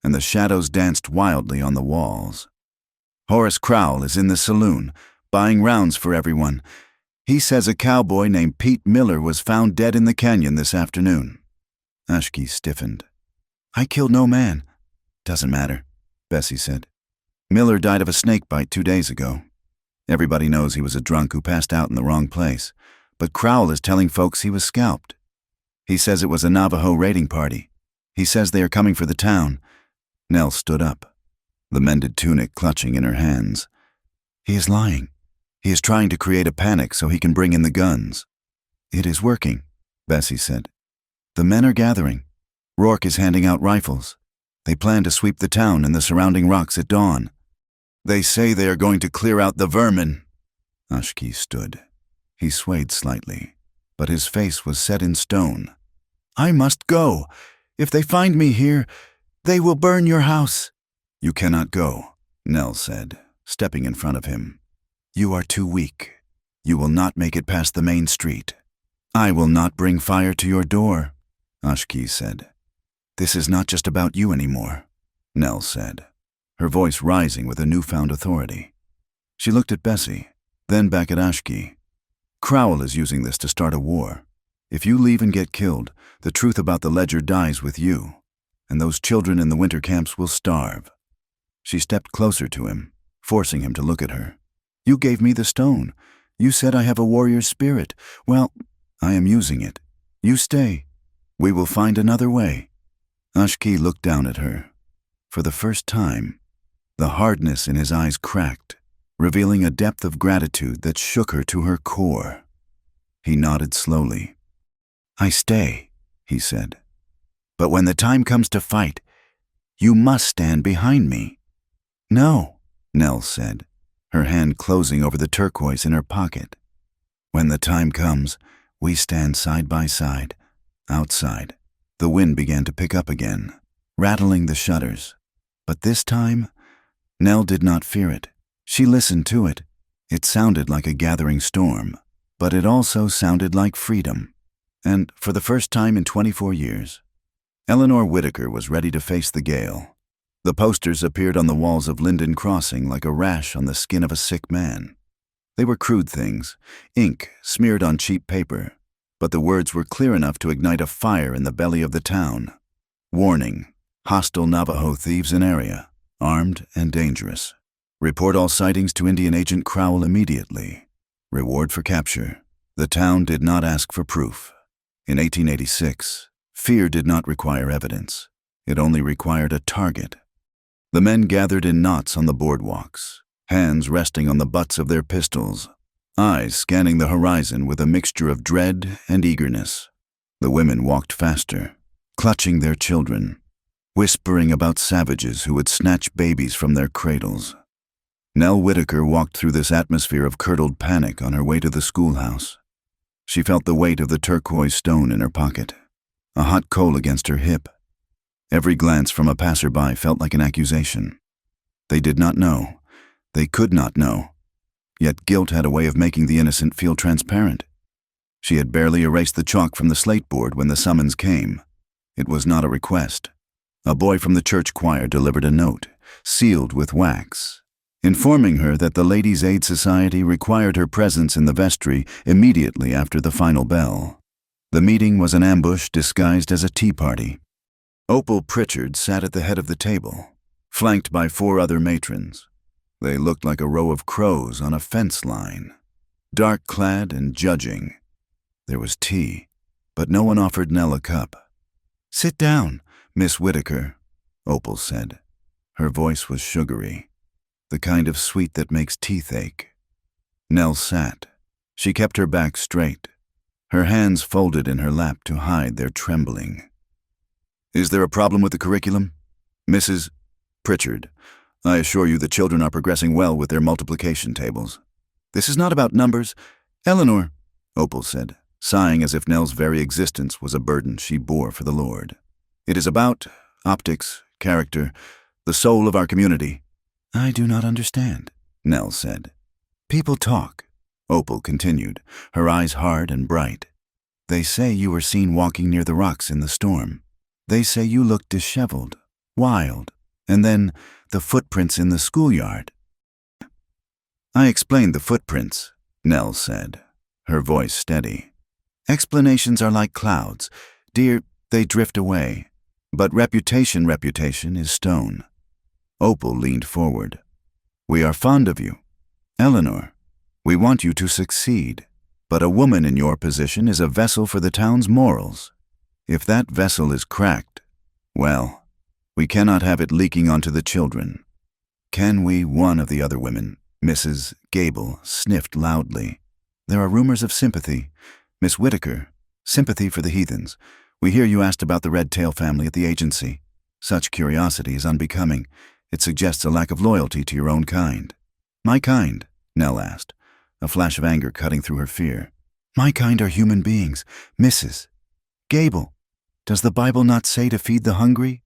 and the shadows danced wildly on the walls. "Horace Crowell is in the saloon, buying rounds for everyone. He says a cowboy named Pete Miller was found dead in the canyon this afternoon." Ashki stiffened. "I killed no man." "Doesn't matter," Bessie said. "Miller died of a snake bite 2 days ago. Everybody knows he was a drunk who passed out in the wrong place, but Crowell is telling folks he was scalped. He says it was a Navajo raiding party. He says they are coming for the town." Nell stood up, the mended tunic clutching in her hands. "He is lying. He is trying to create a panic so he can bring in the guns." "It is working," Bessie said. "The men are gathering. Rourke is handing out rifles. They plan to sweep the town and the surrounding rocks at dawn. They say they are going to clear out the vermin." Ashki stood. He swayed slightly, but his face was set in stone. "I must go. If they find me here, they will burn your house." "You cannot go," Nell said, stepping in front of him. "You are too weak. You will not make it past the main street." "I will not bring fire to your door," Ashki said. "This is not just about you anymore," Nell said, her voice rising with a newfound authority. She looked at Bessie, then back at Ashki. "Crowell is using this to start a war. If you leave and get killed, the truth about the ledger dies with you, and those children in the winter camps will starve." She stepped closer to him, forcing him to look at her. "You gave me the stone. You said I have a warrior's spirit. Well, I am using it. You stay. We will find another way." Ashki looked down at her. For the first time, the hardness in his eyes cracked, revealing a depth of gratitude that shook her to her core. He nodded slowly. "I stay," he said. "But when the time comes to fight, you must stand behind me." "No," Nell said, her hand closing over the turquoise in her pocket. "When the time comes, we stand side by side." Outside, the wind began to pick up again, rattling the shutters. But this time, Nell did not fear it. She listened to it. It sounded like a gathering storm, but it also sounded like freedom. And for the first time in 24 years, Eleanor Whitaker was ready to face the gale. The posters appeared on the walls of Linden Crossing like a rash on the skin of a sick man. They were crude things, ink smeared on cheap paper, but the words were clear enough to ignite a fire in the belly of the town. Warning: hostile Navajo thieves in area, armed and dangerous. Report all sightings to Indian Agent Crowell immediately. Reward for capture. The town did not ask for proof. In 1886, fear did not require evidence. It only required a target. The men gathered in knots on the boardwalks, hands resting on the butts of their pistols, eyes scanning the horizon with a mixture of dread and eagerness. The women walked faster, clutching their children, whispering about savages who would snatch babies from their cradles. Nell Whitaker walked through this atmosphere of curdled panic on her way to the schoolhouse. She felt the weight of the turquoise stone in her pocket, a hot coal against her hip. Every glance from a passerby felt like an accusation. They did not know. They could not know. Yet guilt had a way of making the innocent feel transparent. She had barely erased the chalk from the slate board when the summons came. It was not a request. A boy from the church choir delivered a note, sealed with wax, informing her that the Ladies' Aid Society required her presence in the vestry immediately after the final bell. The meeting was an ambush disguised as a tea party. Opal Pritchard sat at the head of the table, flanked by 4 other matrons. They looked like a row of crows on a fence line, dark-clad and judging. There was tea, but no one offered Nell a cup. "Sit down, Miss Whitaker," Opal said. Her voice was sugary, the kind of sweet that makes teeth ache. Nell sat. She kept her back straight, her hands folded in her lap to hide their trembling. "Is there a problem with the curriculum? Mrs. Pritchard, I assure you the children are progressing well with their multiplication tables." "This is not about numbers, Eleanor," Opal said, sighing as if Nell's very existence was a burden she bore for the Lord. "It is about optics, character, the soul of our community." "I do not understand," Nell said. "People talk," Opal continued, her eyes hard and bright. "They say you were seen walking near the rocks in the storm. They say you looked disheveled, wild, and then the footprints in the schoolyard." "I explained the footprints," Nell said, her voice steady. "Explanations are like clouds. Dear, they drift away. But reputation is stone." Opal leaned forward. "We are fond of you, Eleanor. We want you to succeed. But a woman in your position is a vessel for the town's morals. If that vessel is cracked, well, we cannot have it leaking onto the children. Can we?" One of the other women, Mrs. Gable, sniffed loudly. "There are rumors of sympathy. Miss Whitaker, sympathy for the heathens. We hear you asked about the Red Tail family at the agency. Such curiosity is unbecoming. It suggests a lack of loyalty to your own kind." "My kind?" Nell asked, a flash of anger cutting through her fear. "My kind are human beings, Mrs. Gable. Does the Bible not say to feed the hungry?"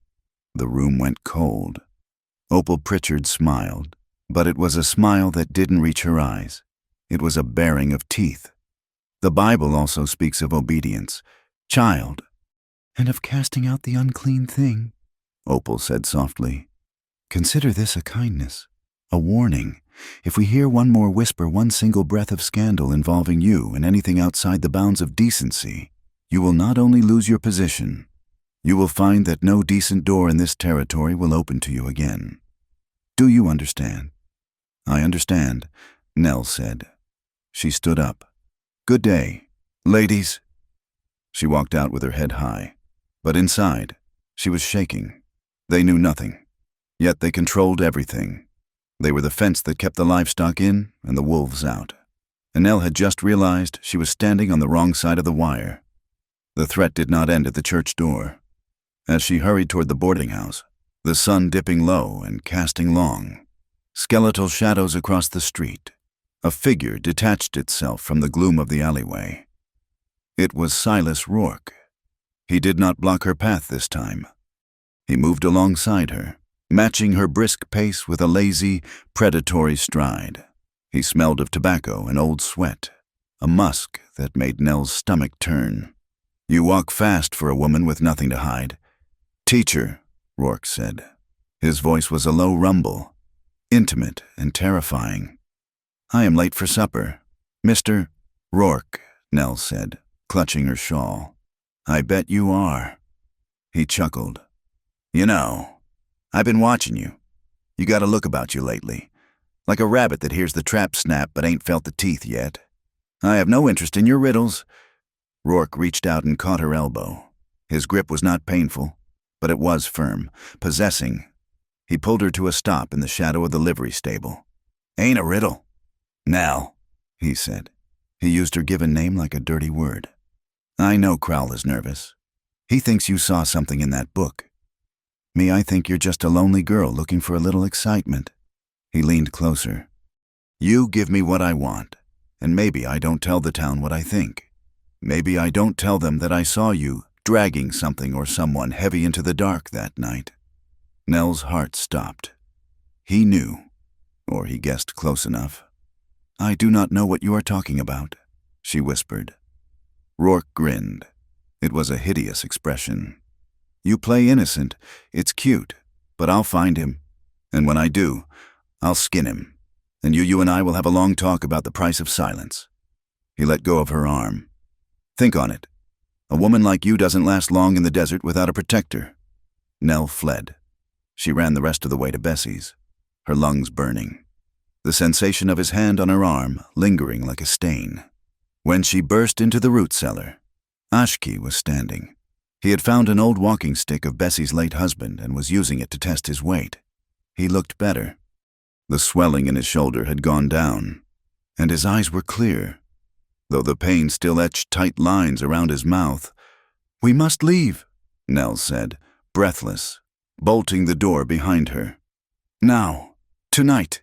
The room went cold. Opal Pritchard smiled, but it was a smile that didn't reach her eyes. It was a baring of teeth. "The Bible also speaks of obedience, child." "And of casting out the unclean thing," Opal said softly. "Consider this a kindness, a warning. If we hear one more whisper, one single breath of scandal involving you and anything outside the bounds of decency, you will not only lose your position, you will find that no decent door in this territory will open to you again. Do you understand?" "I understand," Nell said. She stood up. "Good day, ladies." She walked out with her head high, but inside, she was shaking. They knew nothing, yet they controlled everything. They were the fence that kept the livestock in and the wolves out. And Nell had just realized she was standing on the wrong side of the wire. The threat did not end at the church door. As she hurried toward the boarding house, the sun dipping low and casting long, skeletal shadows across the street, a figure detached itself from the gloom of the alleyway. It was Silas Rourke. He did not block her path this time. He moved alongside her, matching her brisk pace with a lazy, predatory stride. He smelled of tobacco and old sweat, a musk that made Nell's stomach turn. "You walk fast for a woman with nothing to hide." "Teacher," Rourke said. His voice was a low rumble, intimate and terrifying. "I am late for supper." "Mr. Rourke," Nell said, clutching her shawl. "I bet you are." He chuckled. "You know, I've been watching you. You got a look about you lately, like a rabbit that hears the trap snap but ain't felt the teeth yet. I have no interest in your riddles." Rourke reached out and caught her elbow. His grip was not painful, but it was firm, possessing. He pulled her to a stop in the shadow of the livery stable. "Ain't a riddle." "Nell," he said. He used her given name like a dirty word. "I know Crowell is nervous. He thinks you saw something in that book. Me, I think you're just a lonely girl looking for a little excitement." He leaned closer. "You give me what I want, and maybe I don't tell the town what I think. Maybe I don't tell them that I saw you dragging something or someone heavy into the dark that night." Nell's heart stopped. He knew, or he guessed close enough. "I do not know what you are talking about," she whispered. Rourke grinned. It was a hideous expression. "You play innocent. It's cute, but I'll find him. And when I do, I'll skin him. And you and I will have a long talk about the price of silence." He let go of her arm. "Think on it. A woman like you doesn't last long in the desert without a protector." Nell fled. She ran the rest of the way to Bessie's, her lungs burning, the sensation of his hand on her arm lingering like a stain. When she burst into the root cellar, Ashki was standing. He had found an old walking stick of Bessie's late husband and was using it to test his weight. He looked better. The swelling in his shoulder had gone down, and his eyes were clear, though the pain still etched tight lines around his mouth. "We must leave," Nell said, breathless, bolting the door behind her. "Now. Tonight."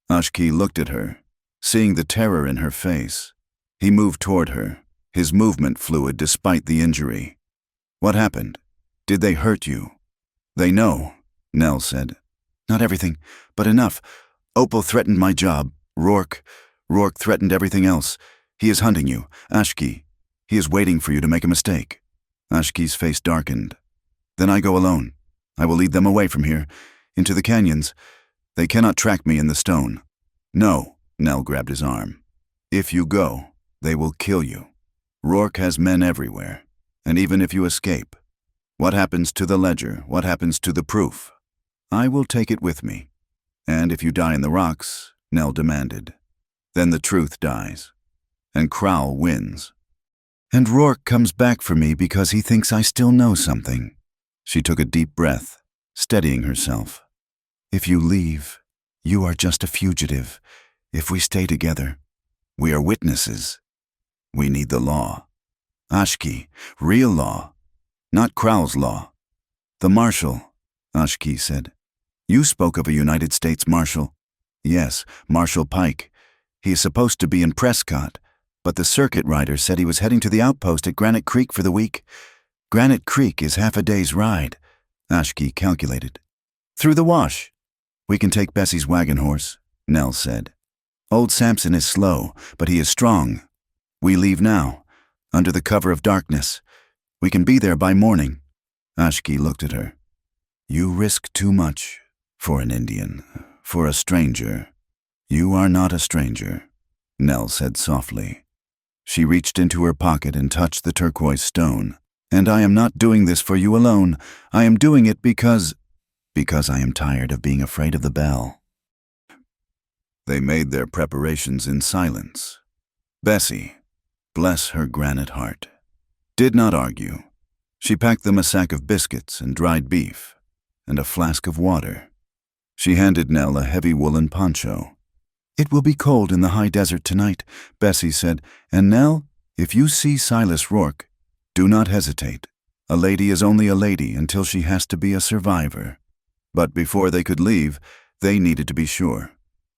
Ashki looked at her, seeing the terror in her face. He moved toward her, his movement fluid despite the injury. "What happened? Did they hurt you?" "They know," Nell said. "Not everything, but enough. Opal threatened my job. Rourke threatened everything else. He is hunting you, Ashki. He is waiting for you to make a mistake." Ashki's face darkened. "Then I go alone. I will lead them away from here, into the canyons. They cannot track me in the stone." "No," Nell grabbed his arm. "If you go, they will kill you. Rourke has men everywhere. And even if you escape, what happens to the ledger? What happens to the proof? I will take it with me. And if you die in the rocks," Nell demanded, "then the truth dies. And Crowell wins. And Rourke comes back for me because he thinks I still know something." She took a deep breath, steadying herself. "If you leave, you are just a fugitive. If we stay together, we are witnesses. We need the law. Ashki, real law, not Crowell's law." "The marshal," Ashki said. "You spoke of a United States marshal." "Yes, Marshal Pike. He is supposed to be in Prescott, but the circuit rider said he was heading to the outpost at Granite Creek for the week." "Granite Creek is half a day's ride," Ashki calculated. "Through the wash." "We can take Bessie's wagon horse," Nell said. "Old Samson is slow, but he is strong. We leave now, under the cover of darkness. We can be there by morning." Ashki looked at her. "You risk too much for an Indian, for a stranger." "You are not a stranger," Nell said softly. She reached into her pocket and touched the turquoise stone. "And I am not doing this for you alone. I am doing it because I am tired of being afraid of the bell." They made their preparations in silence. Bessie, bless her granite heart, did not argue. She packed them a sack of biscuits and dried beef, and a flask of water. She handed Nell a heavy woolen poncho. "It will be cold in the high desert tonight," Bessie said, "and Nell, if you see Silas Rourke, do not hesitate. A lady is only a lady until she has to be a survivor." But before they could leave, they needed to be sure.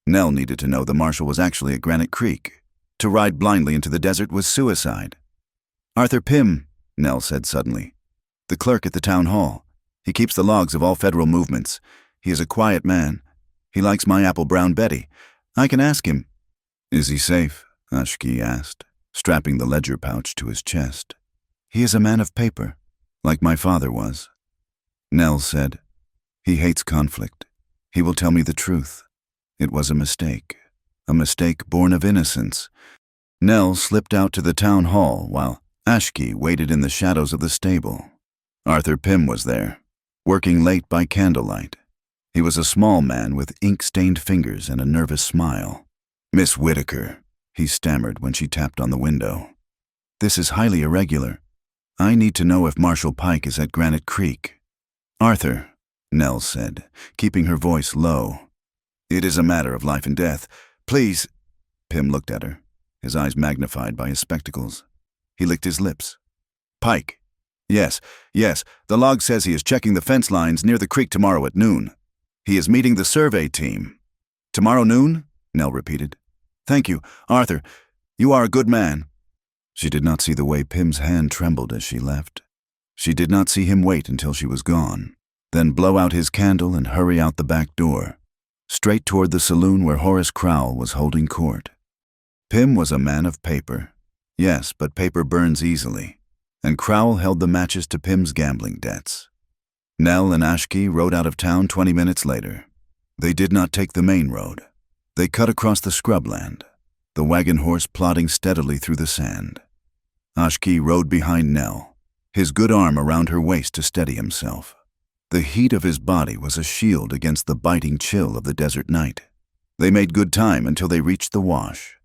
Nell needed to know the marshal was actually at Granite Creek. To ride blindly into the desert was suicide. "Arthur Pym," Nell said suddenly. "The clerk at the town hall. He keeps the logs of all federal movements. He is a quiet man. He likes my apple brown Betty. I can ask him. Is he safe? Ashki asked, strapping the ledger pouch to his chest. He is a man of paper, like my father was. Nell said, He hates conflict. He will tell me the truth. It was a mistake born of innocence. Nell slipped out to the town hall while Ashki waited in the shadows of the stable. Arthur Pym was there, working late by candlelight. He was a small man with ink-stained fingers and a nervous smile. Miss Whitaker, he stammered when she tapped on the window. This is highly irregular. I need to know if Marshal Pike is at Granite Creek. Arthur, Nell said, keeping her voice low. It is a matter of life and death. Please. Pym looked at her, his eyes magnified by his spectacles. He licked his lips. Pike. Yes, the log says he is checking the fence lines near the creek tomorrow at noon. He is meeting the survey team. Tomorrow noon? Nell repeated. Thank you, Arthur. You are a good man. She did not see the way Pym's hand trembled as she left. She did not see him wait until she was gone, then blow out his candle and hurry out the back door, straight toward the saloon where Horace Crowell was holding court. Pym was a man of paper. Yes, but paper burns easily, and Crowell held the matches to Pym's gambling debts. Nell and Ashki rode out of town 20 minutes later. They did not take the main road. They cut across the scrubland, the wagon horse plodding steadily through the sand. Ashki rode behind Nell, his good arm around her waist to steady himself. The heat of his body was a shield against the biting chill of the desert night. They made good time until they reached the wash.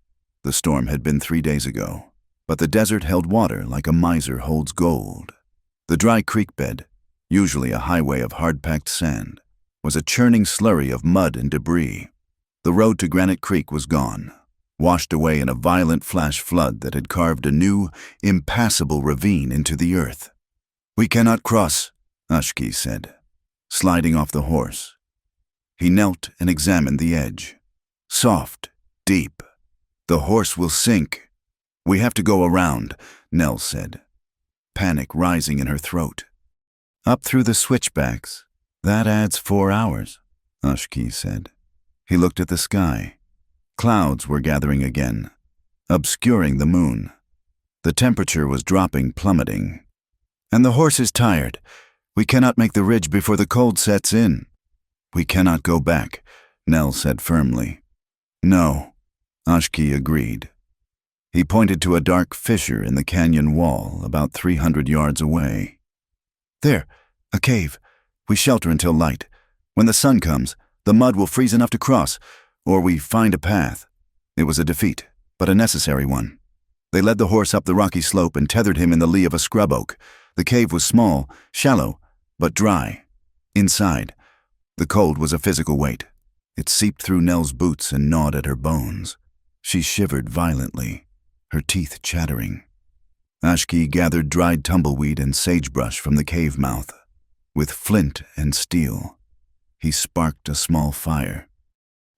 The storm had been 3 days ago, but the desert held water like a miser holds gold. The dry creek bed, usually a highway of hard-packed sand, was a churning slurry of mud and debris. The road to Granite Creek was gone, washed away in a violent flash flood that had carved a new, impassable ravine into the earth. We cannot cross, Ashki said, sliding off the horse. He knelt and examined the edge. Soft, deep. The horse will sink. We have to go around, Nell said, panic rising in her throat. Up through the switchbacks. That adds 4 hours, Ashki said. He looked at the sky. Clouds were gathering again, obscuring the moon. The temperature was dropping, plummeting. And the horse is tired. We cannot make the ridge before the cold sets in. We cannot go back, Nell said firmly. No, Ashki agreed. He pointed to a dark fissure in the canyon wall about 300 yards away. There, a cave. We shelter until light. When the sun comes, the mud will freeze enough to cross, or we find a path. It was a defeat, but a necessary one. They led the horse up the rocky slope and tethered him in the lee of a scrub oak. The cave was small, shallow, but dry. Inside, the cold was a physical weight. It seeped through Nell's boots and gnawed at her bones. She shivered violently, her teeth chattering. Ashki gathered dried tumbleweed and sagebrush from the cave mouth. With flint and steel, he sparked a small fire.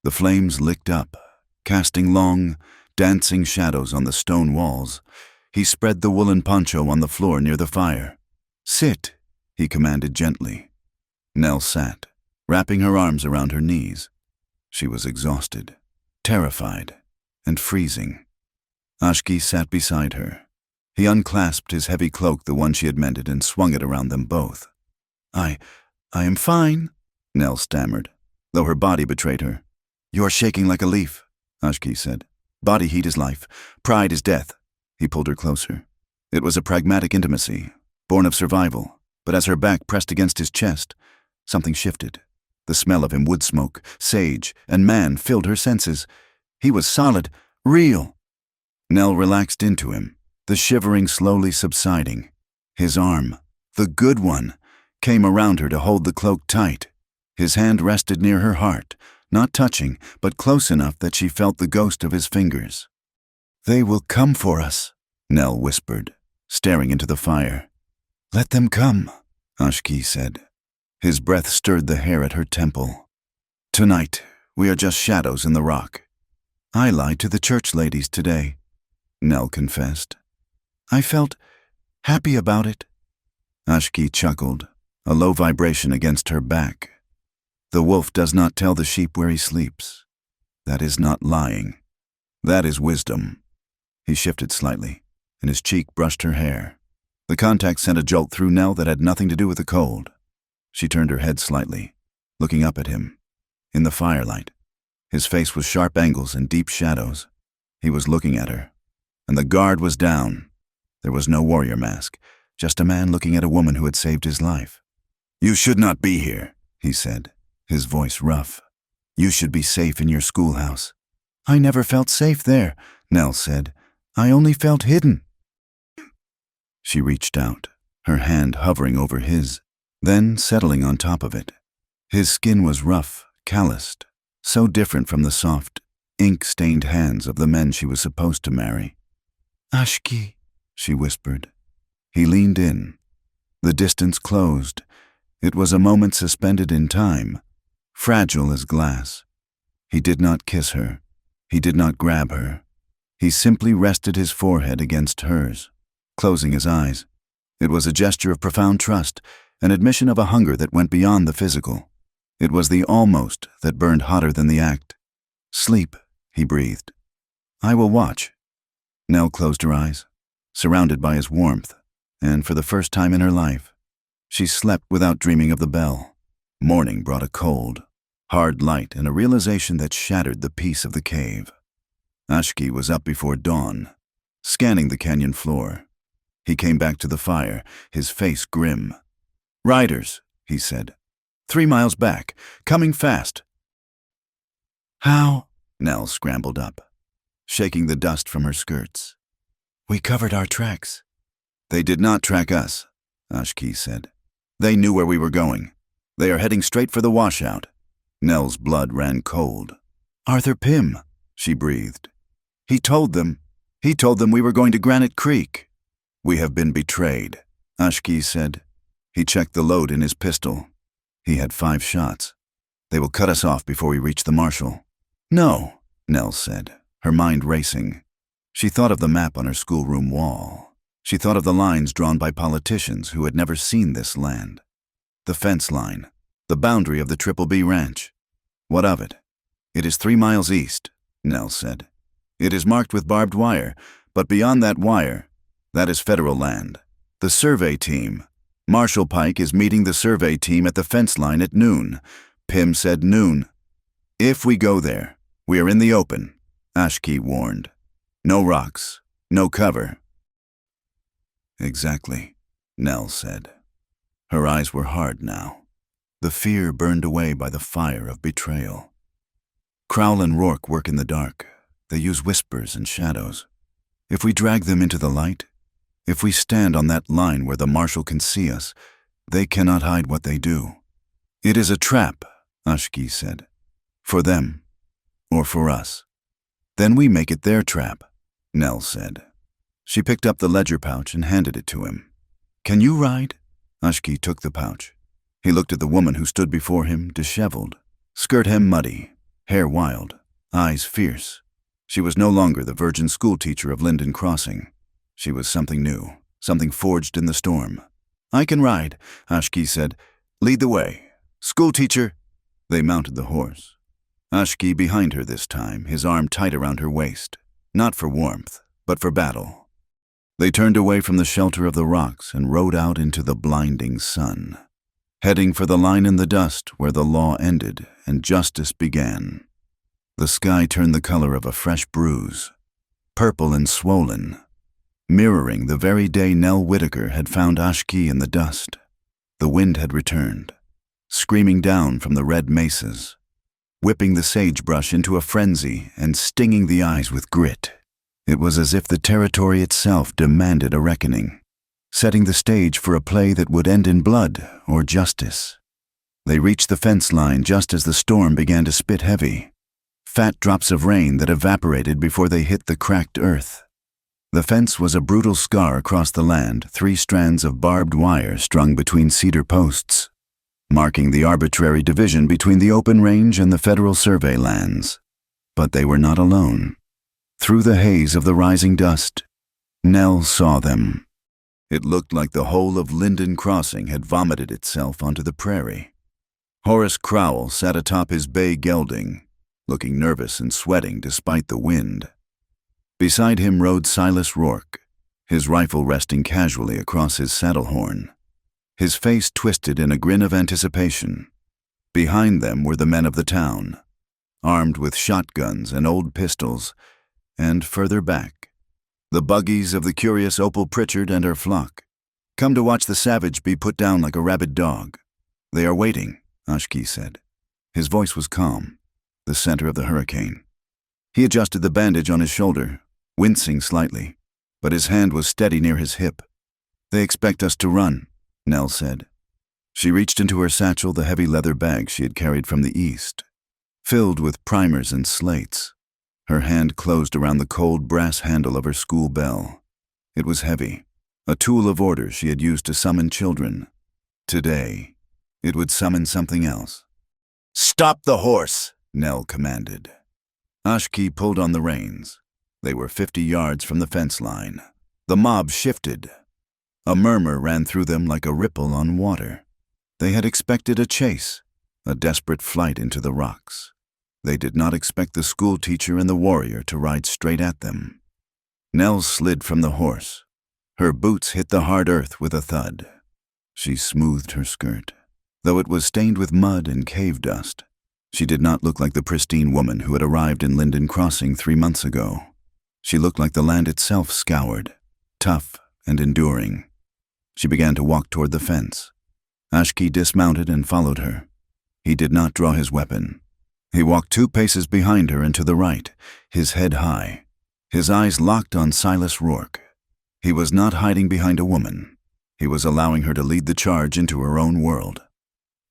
The flames licked up, casting long, dancing shadows on the stone walls. He spread the woolen poncho on the floor near the fire. Sit, he commanded gently. Nell sat, wrapping her arms around her knees. She was exhausted, terrified, and freezing. Ashki sat beside her. He unclasped his heavy cloak, the one she had mended, and swung it around them both. I am fine, Nell stammered, though her body betrayed her. You are shaking like a leaf, Ashki said. Body heat is life, pride is death. He pulled her closer. It was a pragmatic intimacy, born of survival, but as her back pressed against his chest, something shifted. The smell of him, wood smoke, sage, and man filled her senses. He was solid, real. Nell relaxed into him, the shivering slowly subsiding. His arm, the good one, came around her to hold the cloak tight. His hand rested near her heart, not touching, but close enough that she felt the ghost of his fingers. They will come for us, Nell whispered, staring into the fire. Let them come, Ashki said. His breath stirred the hair at her temple. Tonight, we are just shadows in the rock. I lied to the church ladies today, Nell confessed. I felt happy about it. Ashki chuckled, a low vibration against her back. The wolf does not tell the sheep where he sleeps. That is not lying. That is wisdom. He shifted slightly, and his cheek brushed her hair. The contact sent a jolt through Nell that had nothing to do with the cold. She turned her head slightly, looking up at him. In the firelight, his face was sharp angles and deep shadows. He was looking at her, and the guard was down. There was no warrior mask, just a man looking at a woman who had saved his life. "You should not be here," he said, his voice rough. "You should be safe in your schoolhouse." "I never felt safe there," Nell said. "I only felt hidden." She reached out, her hand hovering over his, then settling on top of it. His skin was rough, calloused, so different from the soft, ink-stained hands of the men she was supposed to marry. "Ashki," she whispered. He leaned in. The distance closed. It was a moment suspended in time, fragile as glass. He did not kiss her. He did not grab her. He simply rested his forehead against hers, closing his eyes. It was a gesture of profound trust, an admission of a hunger that went beyond the physical. It was the almost that burned hotter than the act. "Sleep," he breathed. "I will watch." Nell closed her eyes, surrounded by his warmth, and for the first time in her life, she slept without dreaming of the bell. Morning brought a cold, hard light and a realization that shattered the peace of the cave. Ashki was up before dawn, scanning the canyon floor. He came back to the fire, his face grim. "Riders," he said. 3 miles back, coming fast." "How?" Nell scrambled up, shaking the dust from her skirts. "We covered our tracks." "They did not track us," Ashki said. "They knew where we were going. They are heading straight for the washout." Nell's blood ran cold. "Arthur Pym," she breathed. He told them we were going to Granite Creek." "We have been betrayed," Ashki said. He checked the load in his pistol. He had 5 shots. "They will cut us off before we reach the marshal." "No," Nell said, her mind racing. She thought of the map on her schoolroom wall. She thought of the lines drawn by politicians who had never seen this land. The fence line, the boundary of the Triple B Ranch. What of it? "It is 3 miles east," Nell said. "It is marked with barbed wire, but beyond that wire, that is federal land. The survey team. Marshal Pike is meeting the survey team at the fence line at noon." Pym said noon. "If we go there, we are in the open," Ashki warned. "No rocks, no cover." "Exactly," Nell said. Her eyes were hard now, the fear burned away by the fire of betrayal. Crowell and Rourke work in the dark. They use whispers and shadows. If we drag them into the light, if we stand on that line where the marshal can see us, they cannot hide what they do. "It is a trap," Ashki said. "For them, or for us. Then we make it their trap," Nell said. She picked up the ledger pouch and handed it to him. "Can you ride?" Ashki took the pouch. He looked at the woman who stood before him, disheveled, skirt hem muddy, hair wild, eyes fierce. She was no longer the virgin schoolteacher of Linden Crossing. She was something new, something forged in the storm. "I can ride," Ashki said. "Lead the way. Schoolteacher." They mounted the horse. Ashki behind her this time, his arm tight around her waist, not for warmth, but for battle. They turned away from the shelter of the rocks and rode out into the blinding sun, heading for the line in the dust where the law ended and justice began. The sky turned the color of a fresh bruise, purple and swollen, mirroring the very day Nell Whitaker had found Ashki in the dust. The wind had returned, screaming down from the red mesas, whipping the sagebrush into a frenzy and stinging the eyes with grit. It was as if the territory itself demanded a reckoning, setting the stage for a play that would end in blood or justice. They reached the fence line just as the storm began to spit heavy, fat drops of rain that evaporated before they hit the cracked earth. The fence was a brutal scar across the land, 3 strands of barbed wire strung between cedar posts, marking the arbitrary division between the open range and the federal survey lands. But they were not alone. Through the haze of the rising dust, Nell saw them. It looked like the whole of Linden Crossing had vomited itself onto the prairie. Horace Crowell sat atop his bay gelding, looking nervous and sweating despite the wind. Beside him rode Silas Rourke, his rifle resting casually across his saddle horn, his face twisted in a grin of anticipation. Behind them were the men of the town, armed with shotguns and old pistols, and further back, the buggies of the curious Opal Pritchard and her flock, come to watch the savage be put down like a rabid dog. They are waiting, Ashki said. His voice was calm, the center of the hurricane. He adjusted the bandage on his shoulder, wincing slightly, but his hand was steady near his hip. They expect us to run, Nell said. She reached into her satchel, the heavy leather bag she had carried from the east, filled with primers and slates. Her hand closed around the cold brass handle of her school bell. It was heavy, a tool of order she had used to summon children. Today, it would summon something else. "Stop the horse," Nell commanded. Ashki pulled on the reins. They were 50 yards from the fence line. The mob shifted. A murmur ran through them like a ripple on water. They had expected a chase, a desperate flight into the rocks. They did not expect the schoolteacher and the warrior to ride straight at them. Nell slid from the horse. Her boots hit the hard earth with a thud. She smoothed her skirt. Though it was stained with mud and cave dust, she did not look like the pristine woman who had arrived in Linden Crossing 3 months ago. She looked like the land itself scoured, tough and enduring. She began to walk toward the fence. Ashki dismounted and followed her. He did not draw his weapon. He walked 2 paces behind her and to the right, his head high, his eyes locked on Silas Rourke. He was not hiding behind a woman. He was allowing her to lead the charge into her own world.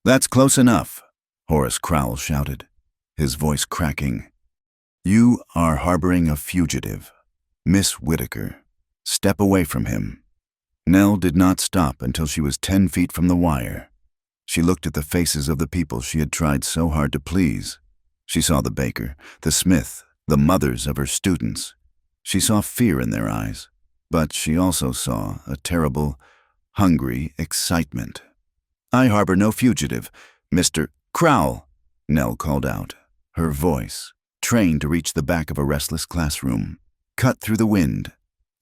"That's close enough," Horace Crowell shouted, his voice cracking. "You are harboring a fugitive. Miss Whitaker. Step away from him." Nell did not stop until she was 10 feet from the wire. She looked at the faces of the people she had tried so hard to please. She saw the baker, the smith, the mothers of her students. She saw fear in their eyes, but she also saw a terrible, hungry excitement. "I harbor no fugitive, Mr. Crowell," Nell called out, her voice, trained to reach the back of a restless classroom, cut through the wind.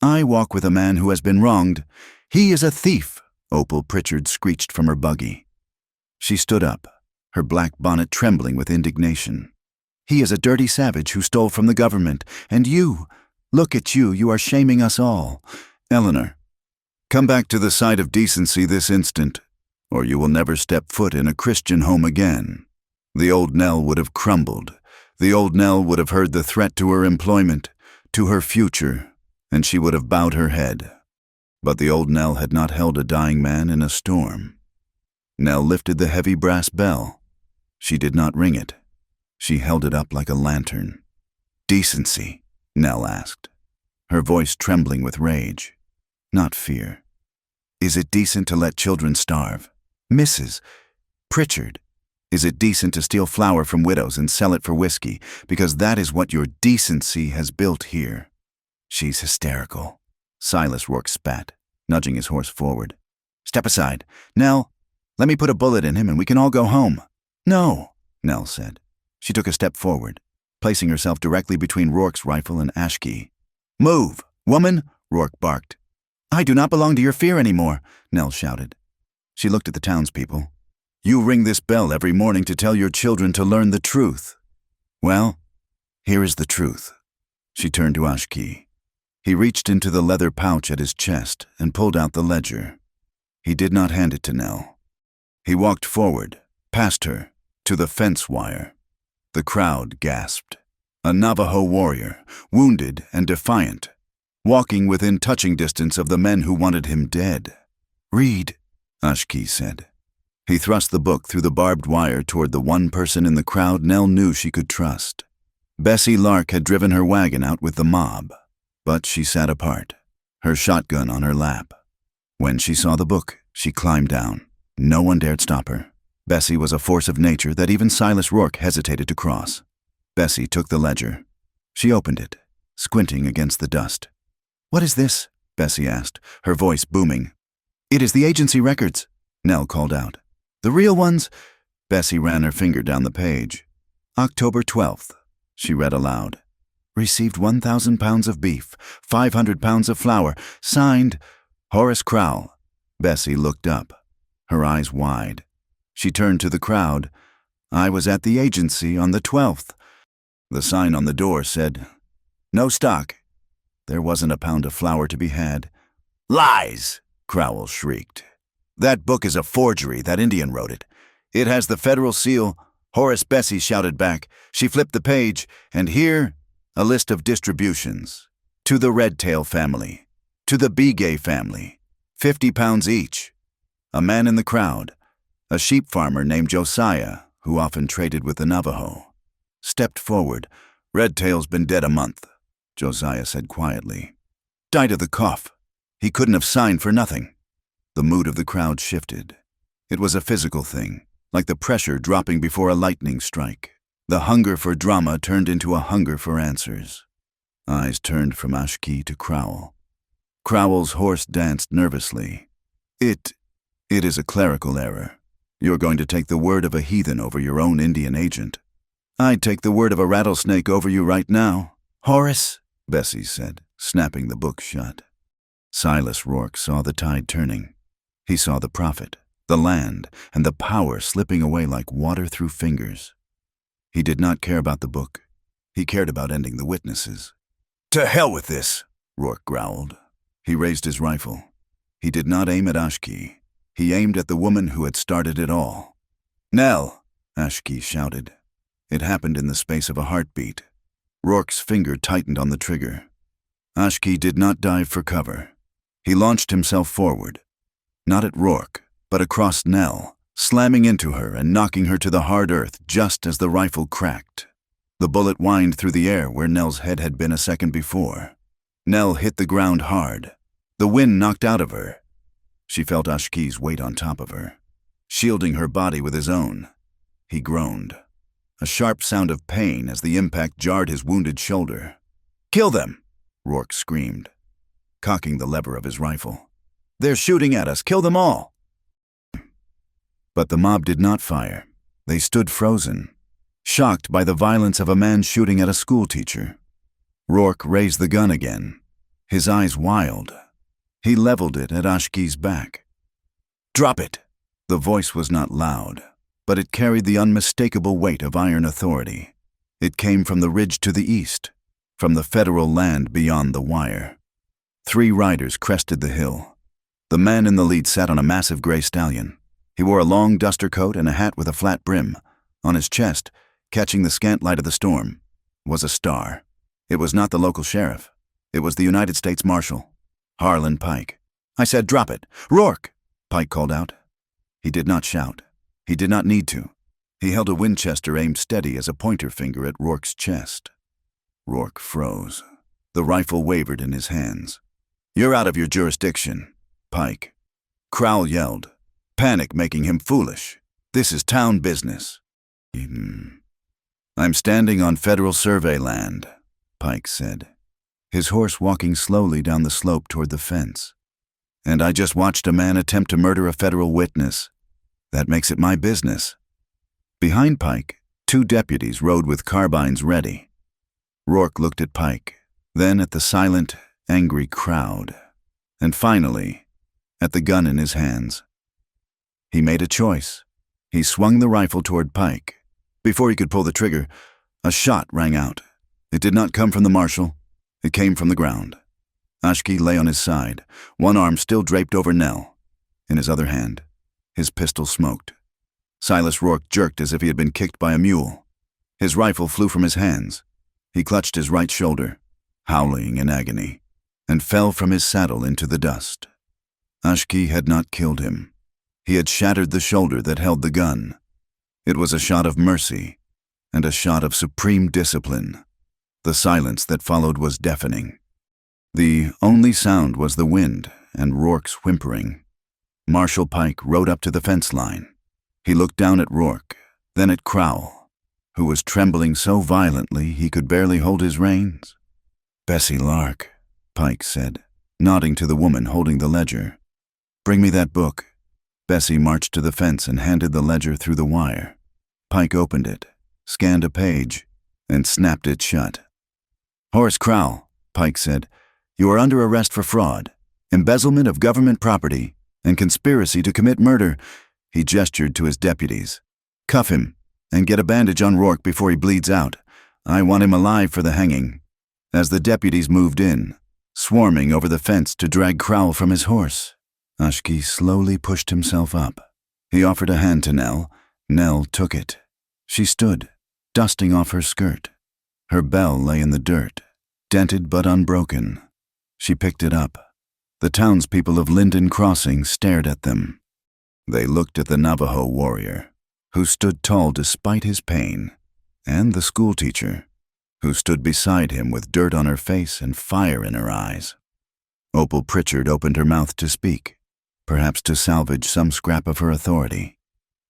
"I walk with a man who has been wronged. He is a thief," Opal Pritchard screeched from her buggy. She stood up, her black bonnet trembling with indignation. "He is a dirty savage who stole from the government, and you, look at you, you are shaming us all. Eleanor, come back to the side of decency this instant, or you will never step foot in a Christian home again." The old Nell would have crumbled. The old Nell would have heard the threat to her employment, to her future, and she would have bowed her head. But the old Nell had not held a dying man in a storm. Nell lifted the heavy brass bell. She did not ring it. She held it up like a lantern. "Decency?" Nell asked, her voice trembling with rage, not fear. "Is it decent to let children starve? Mrs. Pritchard, is it decent to steal flour from widows and sell it for whiskey, because that is what your decency has built here?" "She's hysterical," Silas Rourke spat, nudging his horse forward. "Step aside. Nell, let me put a bullet in him and we can all go home." "No," Nell said. She took a step forward, placing herself directly between Rourke's rifle and Ashki. "Move, woman," Rourke barked. "I do not belong to your fear anymore," Nell shouted. She looked at the townspeople. "You ring this bell every morning to tell your children to learn the truth. Well, here is the truth." She turned to Ashki. He reached into the leather pouch at his chest and pulled out the ledger. He did not hand it to Nell. He walked forward, past her, to the fence wire. The crowd gasped. A Navajo warrior, wounded and defiant, walking within touching distance of the men who wanted him dead. "Read," Ashki said. He thrust the book through the barbed wire toward the one person in the crowd Nell knew she could trust. Bessie Lark had driven her wagon out with the mob, but she sat apart, her shotgun on her lap. When she saw the book, she climbed down. No one dared stop her. Bessie was a force of nature that even Silas Rourke hesitated to cross. Bessie took the ledger. She opened it, squinting against the dust. "What is this?" Bessie asked, her voice booming. "It is the agency records," Nell called out. "The real ones?" Bessie ran her finger down the page. "October 12th, she read aloud. Received 1,000 pounds of beef, 500 pounds of flour. Signed, Horace Crowell. Bessie looked up, her eyes wide. She turned to the crowd. I was at the agency on the 12th. The sign on the door said, "No stock." There wasn't a pound of flour to be had. "Lies!" Crowell shrieked. "That book is a forgery. That Indian wrote it. It has the federal seal." Horace, Bessie shouted back. She flipped the page, and here, a list of distributions. To the Redtail family. To the Begay family. 50 pounds each. A man in the crowd, a sheep farmer named Josiah, who often traded with the Navajo, stepped forward. "Redtail's been dead a month," Josiah said quietly. "Died of the cough. He couldn't have signed for nothing." The mood of the crowd shifted. It was a physical thing, like the pressure dropping before a lightning strike. The hunger for drama turned into a hunger for answers. Eyes turned from Ashki to Crowell. Crowell's horse danced nervously. It is a clerical error. You're going to take the word of a heathen over your own Indian agent." "I'd take the word of a rattlesnake over you right now." "Horace," Bessie said, snapping the book shut. Silas Rourke saw the tide turning. He saw the profit, the land, and the power slipping away like water through fingers. He did not care about the book. He cared about ending the witnesses. "To hell with this," Rourke growled. He raised his rifle. He did not aim at Ashki. He aimed at the woman who had started it all. "Nell!" Ashki shouted. It happened in the space of a heartbeat. Rourke's finger tightened on the trigger. Ashki did not dive for cover. He launched himself forward. Not at Rourke, but across Nell, slamming into her and knocking her to the hard earth just as the rifle cracked. The bullet whined through the air where Nell's head had been a second before. Nell hit the ground hard. The wind knocked out of her. She felt Ashki's weight on top of her, shielding her body with his own. He groaned, a sharp sound of pain as the impact jarred his wounded shoulder. "Kill them!" Rourke screamed, cocking the lever of his rifle. "They're shooting at us! Kill them all!" But the mob did not fire. They stood frozen, shocked by the violence of a man shooting at a schoolteacher. Rourke raised the gun again, his eyes wild. He leveled it at Ashki's back. "Drop it!" The voice was not loud, but it carried the unmistakable weight of iron authority. It came from the ridge to the east, from the federal land beyond the wire. 3 riders crested the hill. The man in the lead sat on a massive gray stallion. He wore a long duster coat and a hat with a flat brim. On his chest, catching the scant light of the storm, was a star. It was not the local sheriff. It was the United States Marshal, Harlan Pike. "I said drop it! Rourke!" Pike called out. He did not shout. He did not need to. He held a Winchester aimed steady as a pointer finger at Rourke's chest. Rourke froze. The rifle wavered in his hands. "You're out of your jurisdiction, Pike." Crowell yelled, panic making him foolish. "This is town business." "I'm standing on federal survey land," Pike said, his horse walking slowly down the slope toward the fence. "And I just watched a man attempt to murder a federal witness. That makes it my business." Behind Pike, 2 deputies rode with carbines ready. Rourke looked at Pike, then at the silent, angry crowd, and finally, at the gun in his hands. He made a choice. He swung the rifle toward Pike. Before he could pull the trigger, a shot rang out. It did not come from the marshal. It came from the ground. Ashki lay on his side, one arm still draped over Nell. In his other hand, his pistol smoked. Silas Rourke jerked as if he had been kicked by a mule. His rifle flew from his hands. He clutched his right shoulder, howling in agony, and fell from his saddle into the dust. Ashki had not killed him. He had shattered the shoulder that held the gun. It was a shot of mercy, and a shot of supreme discipline. The silence that followed was deafening. The only sound was the wind and Rourke's whimpering. Marshal Pike rode up to the fence line. He looked down at Rourke, then at Crowell, who was trembling so violently he could barely hold his reins. "Bessie Lark," Pike said, nodding to the woman holding the ledger. "Bring me that book." Bessie marched to the fence and handed the ledger through the wire. Pike opened it, scanned a page, and snapped it shut. Horace Crowell, Pike said, you are under arrest for fraud, embezzlement of government property, and conspiracy to commit murder. He gestured to his deputies. Cuff him, and get a bandage on Rourke before he bleeds out. I want him alive for the hanging. As the deputies moved in, swarming over the fence to drag Crowell from his horse, Ashki slowly pushed himself up. He offered a hand to Nell. Nell took it. She stood, dusting off her skirt. Her bell lay in the dirt, dented but unbroken. She picked it up. The townspeople of Linden Crossing stared at them. They looked at the Navajo warrior, who stood tall despite his pain, and the schoolteacher, who stood beside him with dirt on her face and fire in her eyes. Opal Pritchard opened her mouth to speak, perhaps to salvage some scrap of her authority.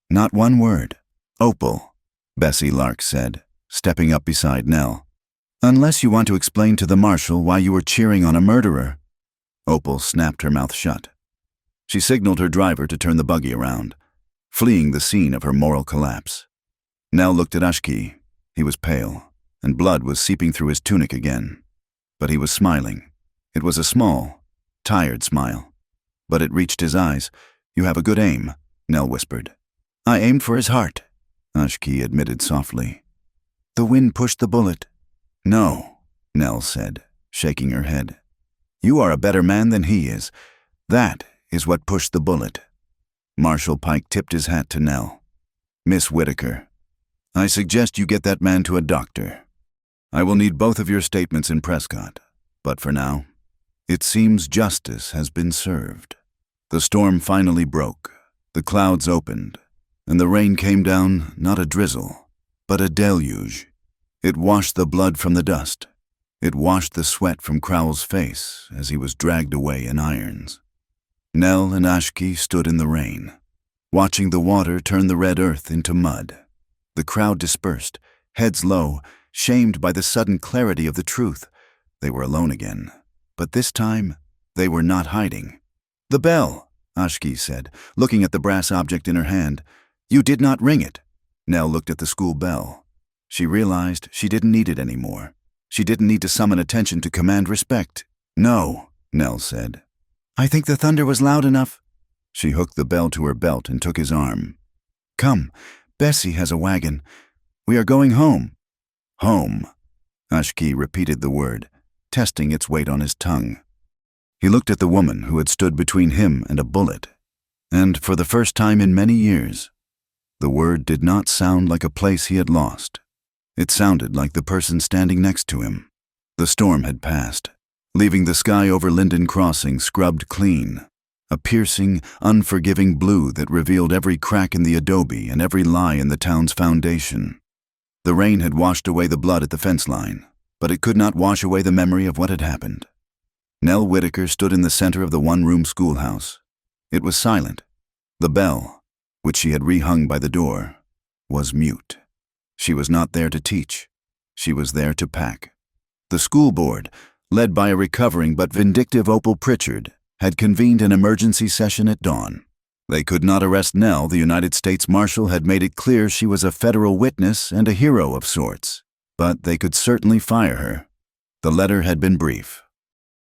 Not one word. Opal, Bessie Lark said, stepping up beside Nell. Unless you want to explain to the marshal why you were cheering on a murderer. Opal snapped her mouth shut. She signaled her driver to turn the buggy around, fleeing the scene of her moral collapse. Nell looked at Ashki. He was pale, and blood was seeping through his tunic again. But he was smiling. It was a small, tired smile. But it reached his eyes. You have a good aim, Nell whispered. I aimed for his heart, Ashki admitted softly. The wind pushed the bullet. No, Nell said, shaking her head. You are a better man than he is. That is what pushed the bullet. Marshal Pike tipped his hat to Nell. Miss Whitaker, I suggest you get that man to a doctor. I will need both of your statements in Prescott, but for now, it seems justice has been served. The storm finally broke, the clouds opened, and the rain came down, not a drizzle, but a deluge. It washed the blood from the dust. It washed the sweat from Crowell's face as he was dragged away in irons. Nell and Ashki stood in the rain, watching the water turn the red earth into mud. The crowd dispersed, heads low, shamed by the sudden clarity of the truth. They were alone again, but this time they were not hiding. The bell, Ashki said, looking at the brass object in her hand. You did not ring it. Nell looked at the school bell. She realized she didn't need it anymore. She didn't need to summon attention to command respect. No, Nell said. I think the thunder was loud enough. She hooked the bell to her belt and took his arm. Come, Bessie has a wagon. We are going home. Home. Ashki repeated the word, testing its weight on his tongue. He looked at the woman who had stood between him and a bullet, and for the first time in many years, the word did not sound like a place he had lost. It sounded like the person standing next to him. The storm had passed, leaving the sky over Linden Crossing scrubbed clean, a piercing, unforgiving blue that revealed every crack in the adobe and every lie in the town's foundation. The rain had washed away the blood at the fence line, but it could not wash away the memory of what had happened. Nell Whitaker stood in the center of the one-room schoolhouse. It was silent. The bell, which she had rehung by the door, was mute. She was not there to teach. She was there to pack. The school board, led by a recovering but vindictive Opal Pritchard, had convened an emergency session at dawn. They could not arrest Nell. The United States Marshal had made it clear she was a federal witness and a hero of sorts, but they could certainly fire her. The letter had been brief.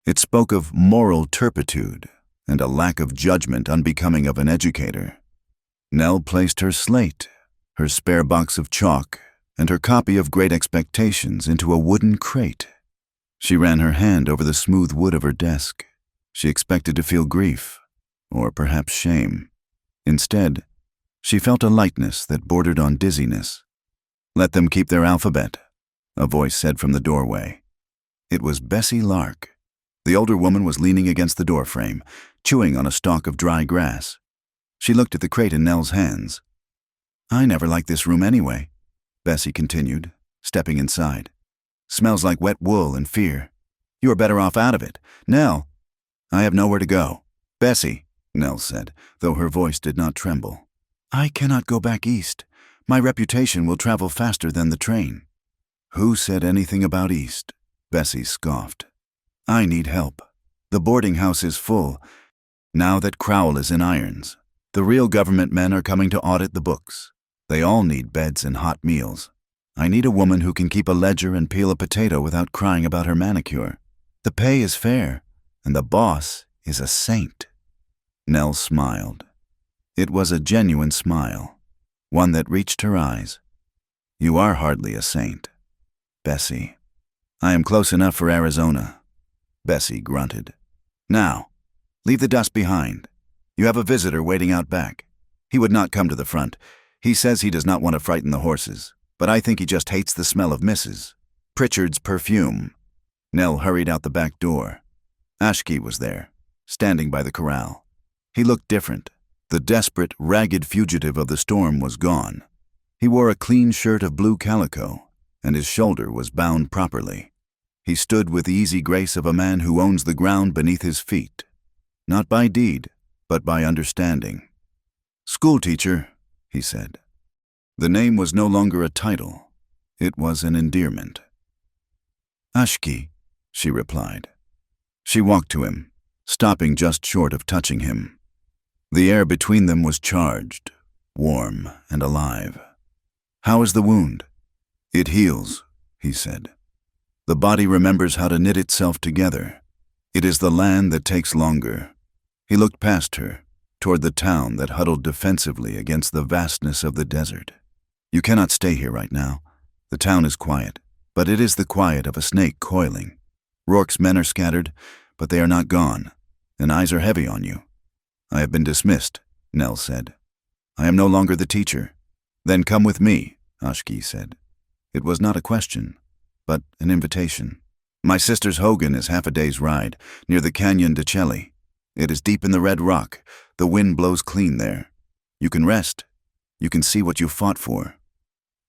It spoke of moral turpitude and a lack of judgment unbecoming of an educator. Nell placed her slate, her spare box of chalk, and her copy of Great Expectations into a wooden crate. She ran her hand over the smooth wood of her desk. She expected to feel grief, or perhaps shame. Instead, she felt a lightness that bordered on dizziness. Let them keep their alphabet, a voice said from the doorway. It was Bessie Lark. The older woman was leaning against the doorframe, chewing on a stalk of dry grass. She looked at the crate in Nell's hands. I never liked this room anyway, Bessie continued, stepping inside. Smells like wet wool and fear. You are better off out of it. Nell, I have nowhere to go. Bessie, Nell said, though her voice did not tremble. I cannot go back east. My reputation will travel faster than the train. Who said anything about east? Bessie scoffed. I need help. The boarding house is full. Now that Crowell is in irons, the real government men are coming to audit the books. They all need beds and hot meals. I need a woman who can keep a ledger and peel a potato without crying about her manicure. The pay is fair, and the boss is a saint." Nell smiled. It was a genuine smile, one that reached her eyes. "You are hardly a saint, Bessie." "I am close enough for Arizona," Bessie grunted. "Now, leave the dust behind. You have a visitor waiting out back. He would not come to the front. He says he does not want to frighten the horses, but I think he just hates the smell of Mrs. Pritchard's perfume." Nell hurried out the back door. Ashki was there, standing by the corral. He looked different. The desperate, ragged fugitive of the storm was gone. He wore a clean shirt of blue calico, and his shoulder was bound properly. He stood with the easy grace of a man who owns the ground beneath his feet, not by deed, but by understanding. "Schoolteacher," he said. The name was no longer a title. It was an endearment. "Ashki," she replied. She walked to him, stopping just short of touching him. The air between them was charged, warm, and alive. "How is the wound?" "It heals," he said. "The body remembers how to knit itself together. It is the land that takes longer." He looked past her, toward the town that huddled defensively against the vastness of the desert. "You cannot stay here right now. The town is quiet, but it is the quiet of a snake coiling. Rourke's men are scattered, but they are not gone, and eyes are heavy on you." "I have been dismissed," Nell said. "I am no longer the teacher." "Then come with me," Ashki said. It was not a question, but an invitation. "My sister's Hogan is half a day's ride, near the Canyon de Chelly. It is deep in the red rock. The wind blows clean there. You can rest. You can see what you fought for."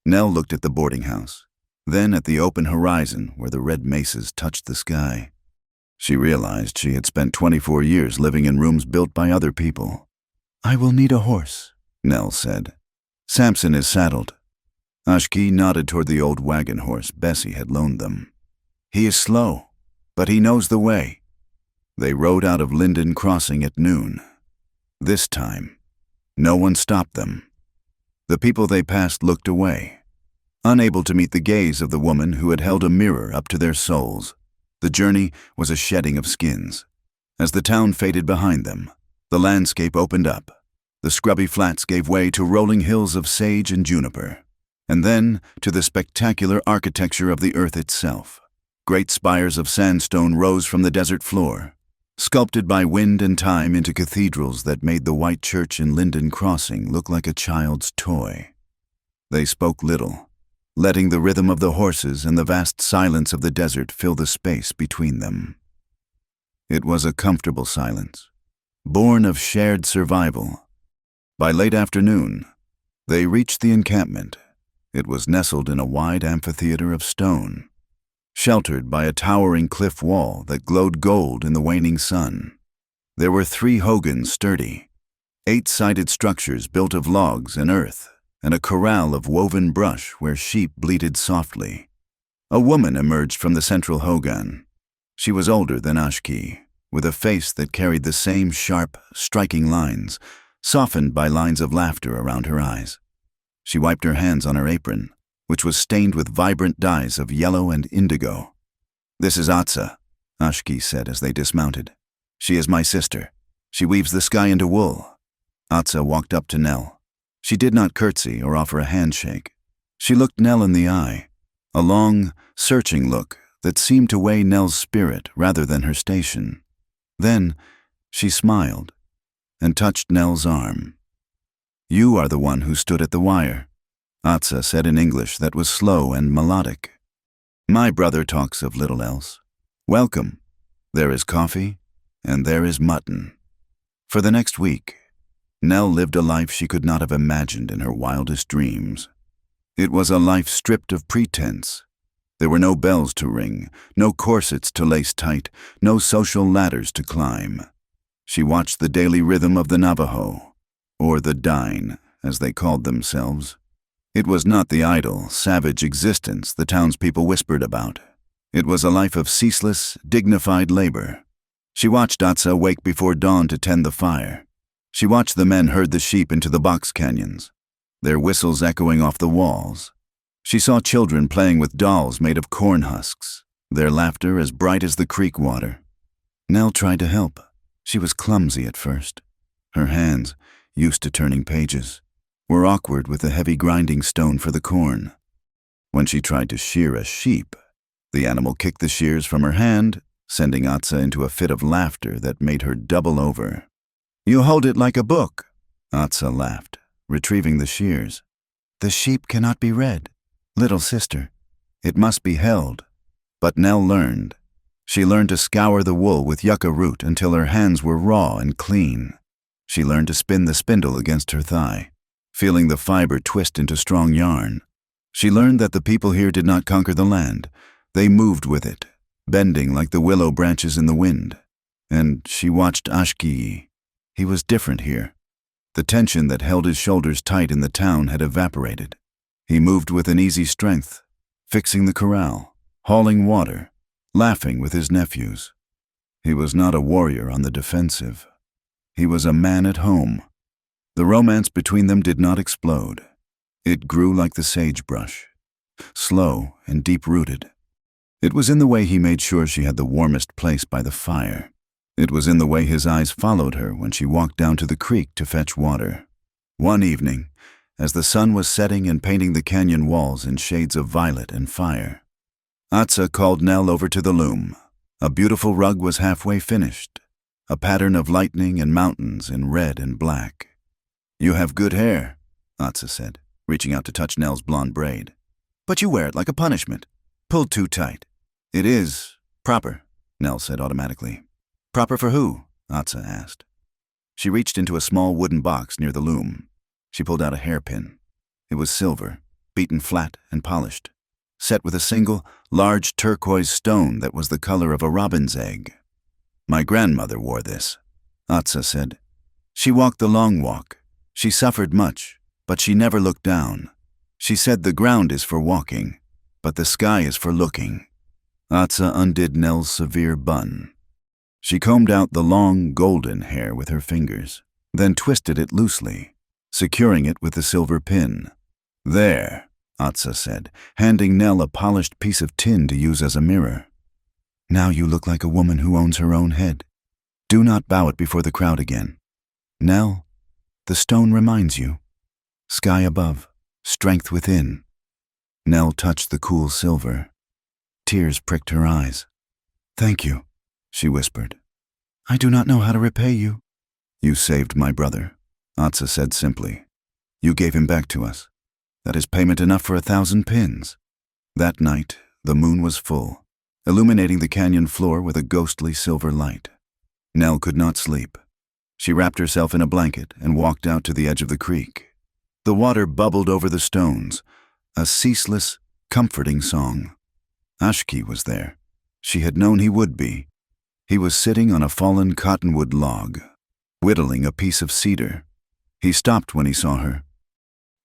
Nell looked at the boarding house, then at the open horizon where the red mesas touched the sky. She realized she had spent 24 years living in rooms built by other people. "I will need a horse," Nell said. "Samson is saddled." Ashki nodded toward the old wagon horse Bessie had loaned them. "He is slow, but he knows the way." They rode out of Linden Crossing at noon. This time, no one stopped them. The people they passed looked away, unable to meet the gaze of the woman who had held a mirror up to their souls. The journey was a shedding of skins. As the town faded behind them, the landscape opened up. The scrubby flats gave way to rolling hills of sage and juniper, and then to the spectacular architecture of the earth itself. Great spires of sandstone rose from the desert floor, sculpted by wind and time into cathedrals that made the white church in Linden Crossing look like a child's toy. They spoke little, letting the rhythm of the horses and the vast silence of the desert fill the space between them. It was a comfortable silence, born of shared survival. By late afternoon, they reached the encampment. It was nestled in a wide amphitheater of stone, sheltered by a towering cliff wall that glowed gold in the waning sun. There were 3 hogans sturdy, 8-sided structures built of logs and earth, and a corral of woven brush where sheep bleated softly. A woman emerged from the central hogan. She was older than Ashki, with a face that carried the same sharp, striking lines, softened by lines of laughter around her eyes. She wiped her hands on her apron, which was stained with vibrant dyes of yellow and indigo. "This is Atsa," Ashki said as they dismounted. "She is my sister. She weaves the sky into wool." Atsa walked up to Nell. She did not curtsy or offer a handshake. She looked Nell in the eye, a long, searching look that seemed to weigh Nell's spirit rather than her station. Then she smiled and touched Nell's arm. "You are the one who stood at the wire," Atsa said in English that was slow and melodic. "My brother talks of little else. Welcome. There is coffee, and there is mutton." For the next week, Nell lived a life she could not have imagined in her wildest dreams. It was a life stripped of pretense. There were no bells to ring, no corsets to lace tight, no social ladders to climb. She watched the daily rhythm of the Navajo, or the Dine, as they called themselves. It was not the idle, savage existence the townspeople whispered about. It was a life of ceaseless, dignified labor. She watched Atsa wake before dawn to tend the fire. She watched the men herd the sheep into the box canyons, their whistles echoing off the walls. She saw children playing with dolls made of corn husks, their laughter as bright as the creek water. Nell tried to help. She was clumsy at first. Her hands, used to turning pages, were awkward with the heavy grinding stone for the corn. When she tried to shear a sheep, the animal kicked the shears from her hand, sending Atsa into a fit of laughter that made her double over. "You hold it like a book," Atsa laughed, retrieving the shears. "The sheep cannot be read, little sister. It must be held." But Nell learned. She learned to scour the wool with yucca root until her hands were raw and clean. She learned to spin the spindle against her thigh, feeling the fiber twist into strong yarn. She learned that the people here did not conquer the land. They moved with it, bending like the willow branches in the wind. And she watched Ashki. He was different here. The tension that held his shoulders tight in the town had evaporated. He moved with an easy strength, fixing the corral, hauling water, laughing with his nephews. He was not a warrior on the defensive. He was a man at home. The romance between them did not explode. It grew like the sagebrush, slow and deep-rooted. It was in the way he made sure she had the warmest place by the fire. It was in the way his eyes followed her when she walked down to the creek to fetch water. One evening, as the sun was setting and painting the canyon walls in shades of violet and fire, Atsa called Nell over to the loom. A beautiful rug was halfway finished, a pattern of lightning and mountains in red and black. "You have good hair," Atsa said, reaching out to touch Nell's blonde braid. "But you wear it like a punishment, pulled too tight." "It is proper," Nell said automatically. "Proper for who?" Atsa asked. She reached into a small wooden box near the loom. She pulled out a hairpin. It was silver, beaten flat and polished, set with a single, large turquoise stone that was the color of a robin's egg. "My grandmother wore this," Atsa said. "She walked the long walk. She suffered much, but she never looked down. She said the ground is for walking, but the sky is for looking." Atsa undid Nell's severe bun. She combed out the long, golden hair with her fingers, then twisted it loosely, securing it with the silver pin. "There," Atsa said, handing Nell a polished piece of tin to use as a mirror. "Now you look like a woman who owns her own head. Do not bow it before the crowd again. Nell, the stone reminds you. Sky above, strength within." Nell touched the cool silver. Tears pricked her eyes. "Thank you," she whispered. "I do not know how to repay you." "You saved my brother," Atsa said simply. "You gave him back to us. That is payment enough for 1,000 pins." That night, the moon was full, illuminating the canyon floor with a ghostly silver light. Nell could not sleep. She wrapped herself in a blanket and walked out to the edge of the creek. The water bubbled over the stones, a ceaseless, comforting song. Ashki was there. She had known he would be. He was sitting on a fallen cottonwood log, whittling a piece of cedar. He stopped when he saw her.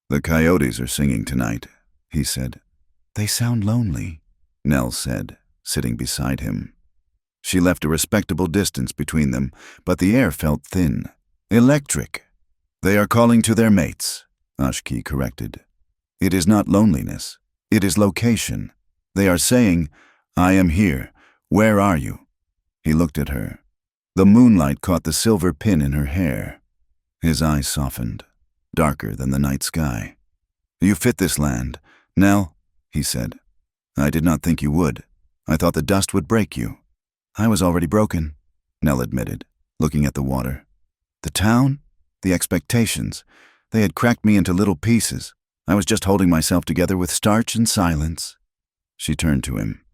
"The coyotes are singing tonight," he said. "They sound lonely," Nell said, sitting beside him. She left a respectable distance between them, but the air felt thin, electric. "They are calling to their mates," Ashki corrected. "It is not loneliness. It is location. They are saying, 'I am here. Where are you?'" He looked at her. The moonlight caught the silver pin in her hair. His eyes softened, darker than the night sky. "You fit this land, Nell," he said. "I did not think you would. I thought the dust would break you." "I was already broken," Nell admitted, looking at the water. "The town, the expectations, they had cracked me into little pieces. I was just holding myself together with starch and silence." She turned to him.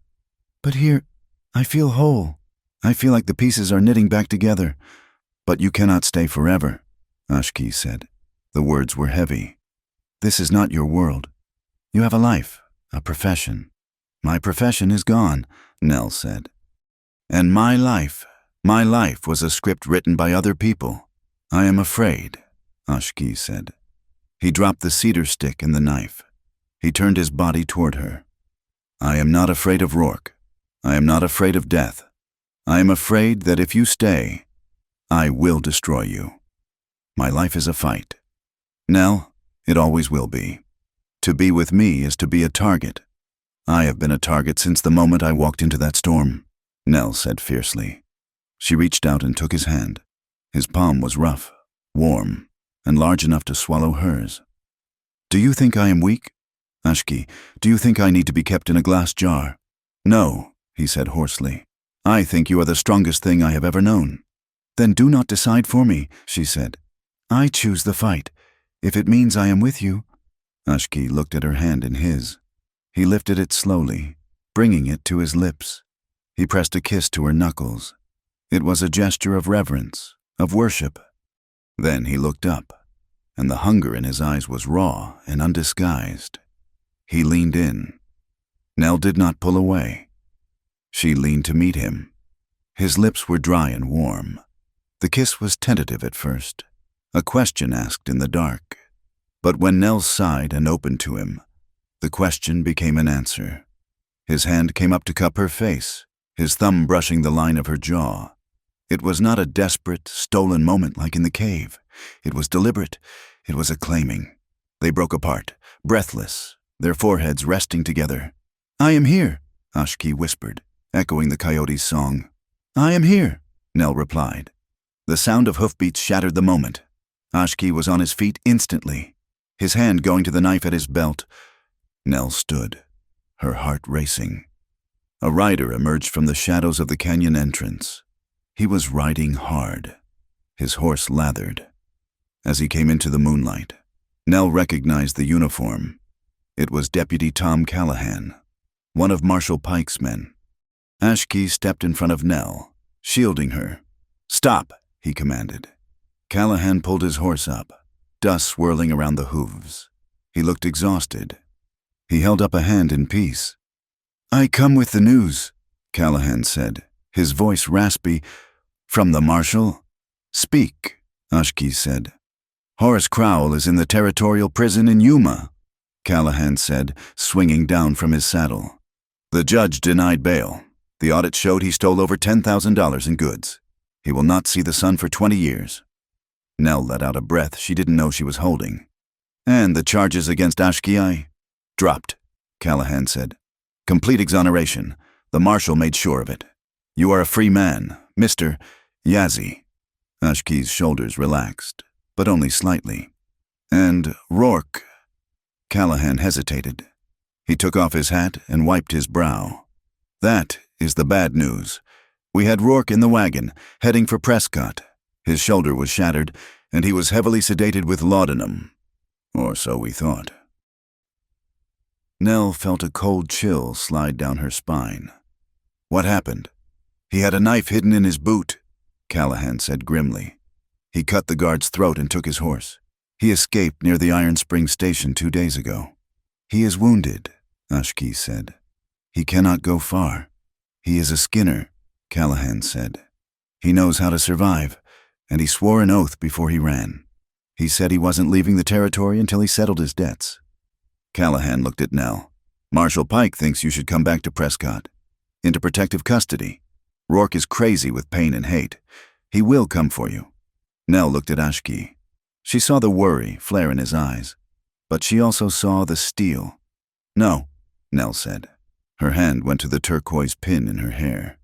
"But here, I feel whole. I feel like the pieces are knitting back together." "But you cannot stay forever," Ashki said. The words were heavy. "This is not your world. You have a life, a profession." "My profession is gone," Nell said. "And my life was a script written by other people. I am afraid," Ashki said. He dropped the cedar stick and the knife. He turned his body toward her. "I am not afraid of Rourke. I am not afraid of death. I am afraid that if you stay, I will destroy you. My life is a fight. Nell, it always will be." To be with me is to be a target. I have been a target since the moment I walked into that storm, Nell said fiercely. She reached out and took his hand. His palm was rough, warm, and large enough to swallow hers. Do you think I am weak? Ashki, do you think I need to be kept in a glass jar? No, he said hoarsely. I think you are the strongest thing I have ever known. Then do not decide for me, she said. I choose the fight, if it means I am with you. Ashki looked at her hand in his. He lifted it slowly, bringing it to his lips. He pressed a kiss to her knuckles. It was a gesture of reverence, of worship. Then he looked up, and the hunger in his eyes was raw and undisguised. He leaned in. Nell did not pull away. She leaned to meet him. His lips were dry and warm. The kiss was tentative at first, a question asked in the dark. But when Nell sighed and opened to him, the question became an answer. His hand came up to cup her face, his thumb brushing the line of her jaw. It was not a desperate, stolen moment like in the cave. It was deliberate. It was a claiming. They broke apart, breathless, their foreheads resting together. I am here, Ashki whispered, echoing the coyote's song. I am here, Nell replied. The sound of hoofbeats shattered the moment. Ashki was on his feet instantly, his hand going to the knife at his belt. Nell stood, her heart racing. A rider emerged from the shadows of the canyon entrance. He was riding hard, his horse lathered. As he came into the moonlight, Nell recognized the uniform. It was Deputy Tom Callahan, one of Marshal Pike's men. Ashki stepped in front of Nell, shielding her. Stop, he commanded. Callahan pulled his horse up, dust swirling around the hooves. He looked exhausted. He held up a hand in peace. I come with the news, Callahan said, his voice raspy. From the marshal? Speak, Ashki said. Horace Crowell is in the territorial prison in Yuma, Callahan said, swinging down from his saddle. The judge denied bail. The audit showed he stole over $10,000 in goods. He will not see the sun for 20 years. Nell let out a breath she didn't know she was holding. And the charges against Ashki dropped, Callahan said. Complete exoneration. The marshal made sure of it. You are a free man, Mr. Yazzie. Ashki's shoulders relaxed, but only slightly. And Rourke. Callahan hesitated. He took off his hat and wiped his brow. That is the bad news. We had Rourke in the wagon, heading for Prescott. His shoulder was shattered, and he was heavily sedated with laudanum. Or so we thought. Nell felt a cold chill slide down her spine. What happened? He had a knife hidden in his boot, Callahan said grimly. He cut the guard's throat and took his horse. He escaped near the Iron Springs station 2 days ago. He is wounded, Ashki said. He cannot go far. He is a Skinner, Callahan said. He knows how to survive, and he swore an oath before he ran. He said he wasn't leaving the territory until he settled his debts. Callahan looked at Nell. Marshal Pike thinks you should come back to Prescott, into protective custody. Rourke is crazy with pain and hate. He will come for you. Nell looked at Ashki. She saw the worry flare in his eyes, but she also saw the steel. No, Nell said. Her hand went to the turquoise pin in her hair.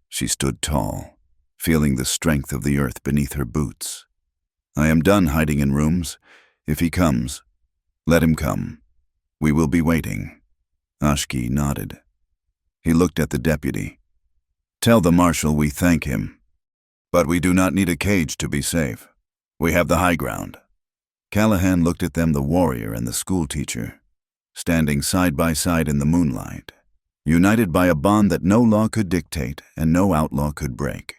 She stood tall, feeling the strength of the earth beneath her boots. I am done hiding in rooms. If he comes, let him come. We will be waiting. Ashki nodded. He looked at the deputy. Tell the marshal we thank him. But we do not need a cage to be safe. We have the high ground. Callahan looked at them, the warrior and the schoolteacher, standing side by side in the moonlight, united by a bond that no law could dictate and no outlaw could break.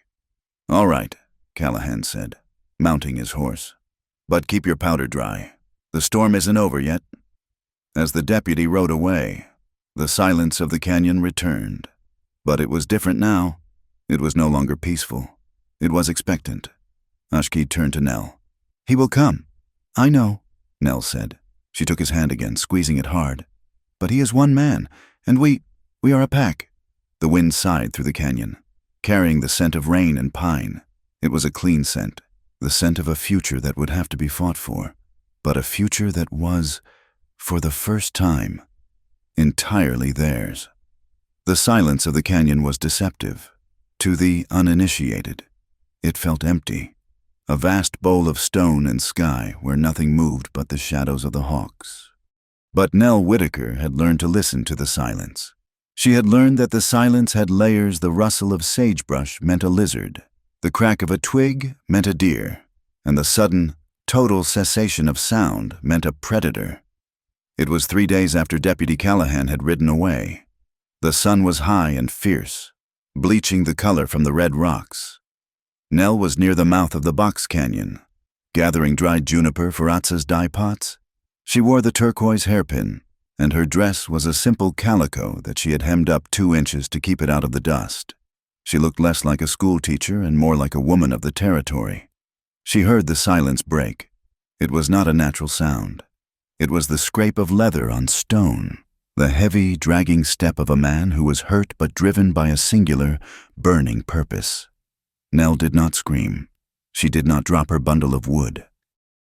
All right, Callahan said, mounting his horse. But keep your powder dry. The storm isn't over yet. As the deputy rode away, the silence of the canyon returned. But it was different now. It was no longer peaceful. It was expectant. Ashki turned to Nell. He will come. I know, Nell said. She took his hand again, squeezing it hard. But he is one man, and we are a pack. The wind sighed through the canyon, carrying the scent of rain and pine. It was a clean scent, the scent of a future that would have to be fought for, but a future that was for the first time, entirely theirs. The silence of the canyon was deceptive. To the uninitiated, it felt empty, a vast bowl of stone and sky where nothing moved but the shadows of the hawks. But Nell Whitaker had learned to listen to the silence. She had learned that the silence had layers. The rustle of sagebrush meant a lizard, the crack of a twig meant a deer, and the sudden, total cessation of sound meant a predator. It was 3 days after Deputy Callahan had ridden away. The sun was high and fierce, bleaching the color from the red rocks. Nell was near the mouth of the box canyon, gathering dried juniper for Atsa's dye pots. She wore the turquoise hairpin, and her dress was a simple calico that she had hemmed up 2 inches to keep it out of the dust. She looked less like a schoolteacher and more like a woman of the territory. She heard the silence break. It was not a natural sound. It was the scrape of leather on stone, the heavy, dragging step of a man who was hurt but driven by a singular, burning purpose. Nell did not scream. She did not drop her bundle of wood.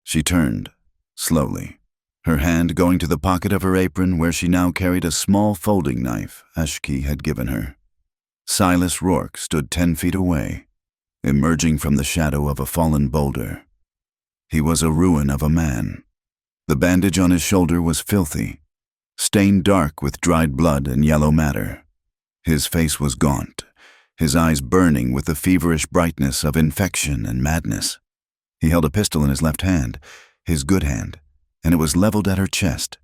She turned, slowly, her hand going to the pocket of her apron where she now carried a small folding knife Ashki had given her. Silas Rourke stood 10 feet away, emerging from the shadow of a fallen boulder. He was a ruin of a man. The bandage on his shoulder was filthy, stained dark with dried blood and yellow matter. His face was gaunt, his eyes burning with the feverish brightness of infection and madness. He held a pistol in his left hand, his good hand, and it was leveled at her chest.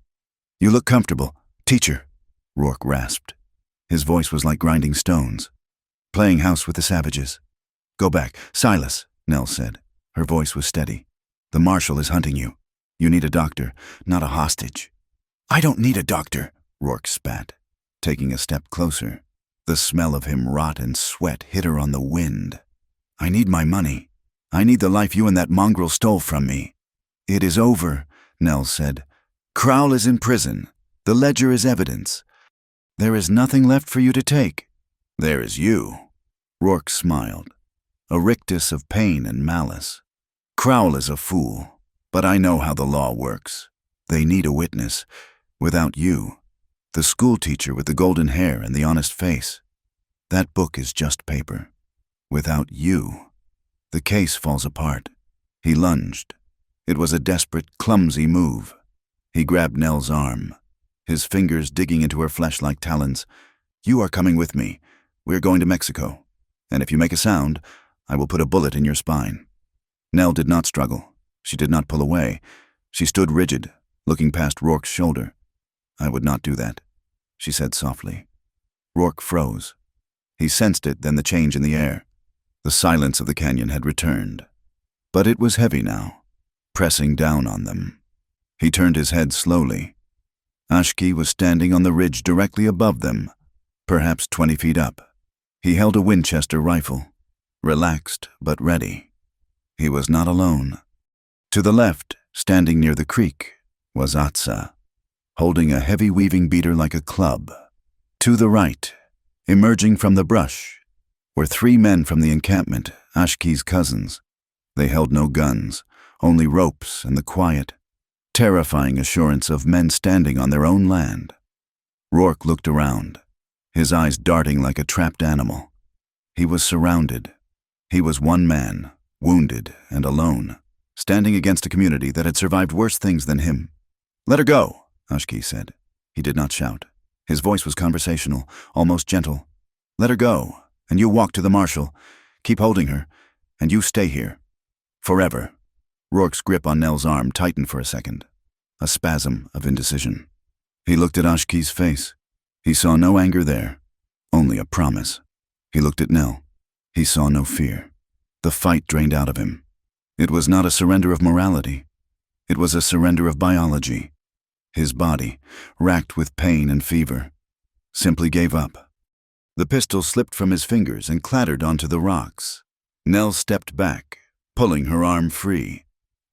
"You look comfortable, teacher," Rourke rasped. His voice was like grinding stones. "Playing house with the savages." "Go back, Silas," Nell said. Her voice was steady. "The marshal is hunting you. You need a doctor, not a hostage." "I don't need a doctor," Rourke spat, taking a step closer. The smell of him rot and sweat hit her on the wind. "I need my money. I need the life you and that mongrel stole from me." "It is over," Nell said. "Crowell is in prison. The ledger is evidence. There is nothing left for you to take." "There is you." Rourke smiled, a rictus of pain and malice. "Crowell is a fool, but I know how the law works. They need a witness. Without you, the schoolteacher with the golden hair and the honest face, that book is just paper. Without you, the case falls apart." He lunged. It was a desperate, clumsy move. He grabbed Nell's arm, his fingers digging into her flesh like talons. "You are coming with me. We're going to Mexico. And if you make a sound, I will put a bullet in your spine." Nell did not struggle. She did not pull away. She stood rigid, looking past Rourke's shoulder. "I would not do that," she said softly. Rourke froze. He sensed it, then the change in the air. The silence of the canyon had returned. But it was heavy now, pressing down on them. He turned his head slowly. Ashki was standing on the ridge directly above them, perhaps 20 feet up. He held a Winchester rifle, relaxed but ready. He was not alone. To the left, standing near the creek, was Atsa, holding a heavy weaving beater like a club. To the right, emerging from the brush, were 3 men from the encampment, Ashki's cousins. They held no guns, only ropes and the quiet, terrifying assurance of men standing on their own land. Rourke looked around, his eyes darting like a trapped animal. He was surrounded. He was one man, wounded and alone, standing against a community that had survived worse things than him. "Let her go," Ashki said. He did not shout. His voice was conversational, almost gentle. "Let her go, and you walk to the marshal. Keep holding her, and you stay here. Forever." Rourke's grip on Nell's arm tightened for a second, a spasm of indecision. He looked at Ashki's face. He saw no anger there, only a promise. He looked at Nell. He saw no fear. The fight drained out of him. It was not a surrender of morality. It was a surrender of biology. His body, racked with pain and fever, simply gave up. The pistol slipped from his fingers and clattered onto the rocks. Nell stepped back, pulling her arm free.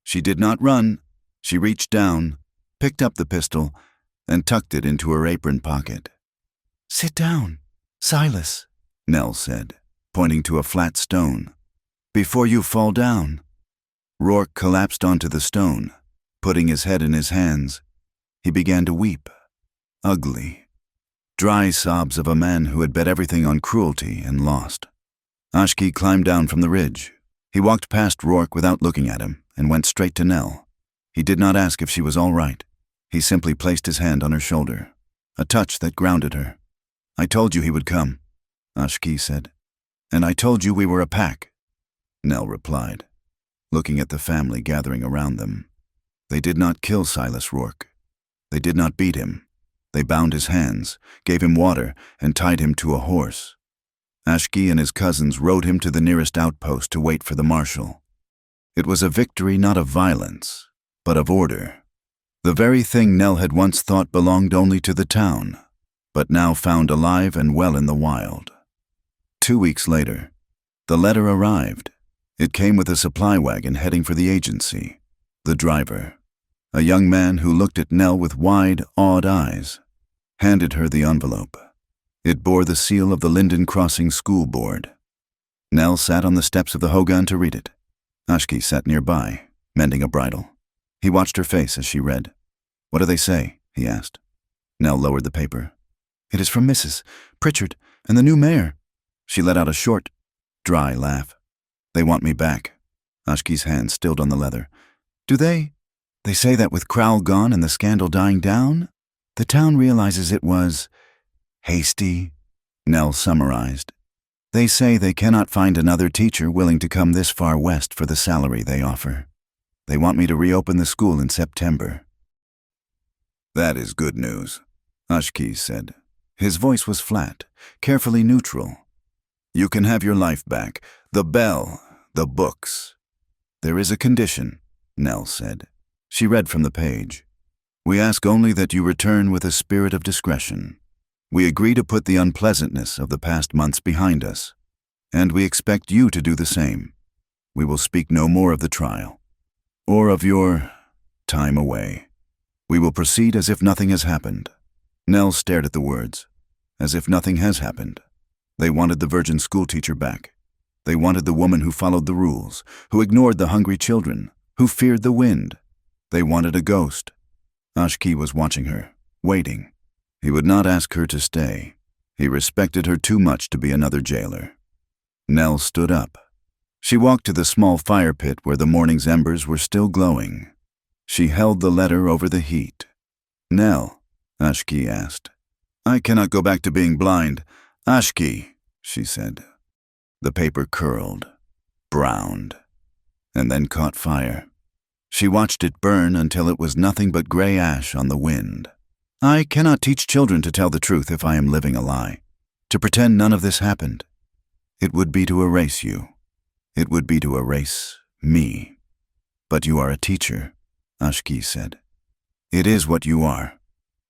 She did not run. She reached down, picked up the pistol, and tucked it into her apron pocket. "Sit down, Silas," Nell said, pointing to a flat stone. "Before you fall down." Rourke collapsed onto the stone, putting his head in his hands. He began to weep. Ugly. Dry sobs of a man who had bet everything on cruelty and lost. Ashki climbed down from the ridge. He walked past Rourke without looking at him and went straight to Nell. He did not ask if she was all right. He simply placed his hand on her shoulder, a touch that grounded her. "I told you he would come," Ashki said. "And I told you we were a pack," Nell replied, looking at the family gathering around them. They did not kill Silas Rourke. They did not beat him. They bound his hands, gave him water, and tied him to a horse. Ashki and his cousins rode him to the nearest outpost to wait for the marshal. It was a victory not of violence, but of order. The very thing Nell had once thought belonged only to the town, but now found alive and well in the wild. 2 weeks later, the letter arrived. It came with a supply wagon heading for the agency. The driver, a young man who looked at Nell with wide, awed eyes, handed her the envelope. It bore the seal of the Linden Crossing School Board. Nell sat on the steps of the hogan to read it. Ashki sat nearby, mending a bridle. He watched her face as she read. "What do they say?" he asked. Nell lowered the paper. "It is from Mrs. Pritchard and the new mayor." She let out a short, dry laugh. "They want me back." Ashki's hand stilled on the leather. "Do they? They say that with Crowell gone and the scandal dying down, the town realizes it was hasty," Nell summarized. "They say they cannot find another teacher willing to come this far west for the salary they offer. They want me to reopen the school in September." "That is good news," Ashki said. His voice was flat, carefully neutral. "You can have your life back, the bell, the books." "There is a condition," Nell said. She read from the page. "We ask only that you return with a spirit of discretion. We agree to put the unpleasantness of the past months behind us, and we expect you to do the same. We will speak no more of the trial, or of your time away. We will proceed as if nothing has happened." Nell stared at the words. As if nothing has happened. They wanted the virgin schoolteacher back. They wanted the woman who followed the rules, who ignored the hungry children, who feared the wind. They wanted a ghost. Ashki was watching her, waiting. He would not ask her to stay. He respected her too much to be another jailer. Nell stood up. She walked to the small fire pit where the morning's embers were still glowing. She held the letter over the heat. "Nell," Ashki asked. "I cannot go back to being blind." "Ashki," she said. The paper curled, browned, and then caught fire. She watched it burn until it was nothing but gray ash on the wind. "I cannot teach children to tell the truth if I am living a lie, to pretend none of this happened. It would be to erase you. It would be to erase me. But you are a teacher," Ashki said. "It is what you are,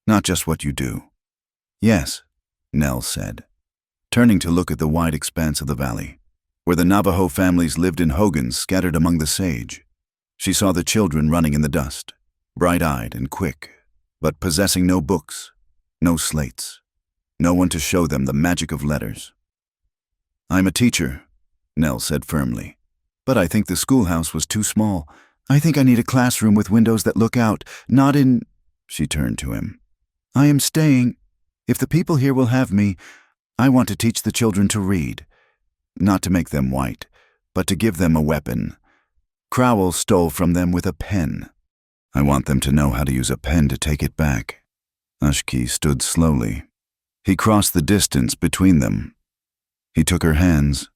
not just what you do." "Yes," Nell said, turning to look at the wide expanse of the valley, where the Navajo families lived in hogans scattered among the sage. She saw the children running in the dust, bright-eyed and quick, but possessing no books, no slates, no one to show them the magic of letters. "I'm a teacher," Nell said firmly, "but I think the schoolhouse was too small. I think I need a classroom with windows that look out, not in—" She turned to him. "I am staying. If the people here will have me, I want to teach the children to read. Not to make them white, but to give them a weapon. Crowell stole from them with a pen. I want them to know how to use a pen to take it back." Ashki stood slowly. He crossed the distance between them. He took her hands,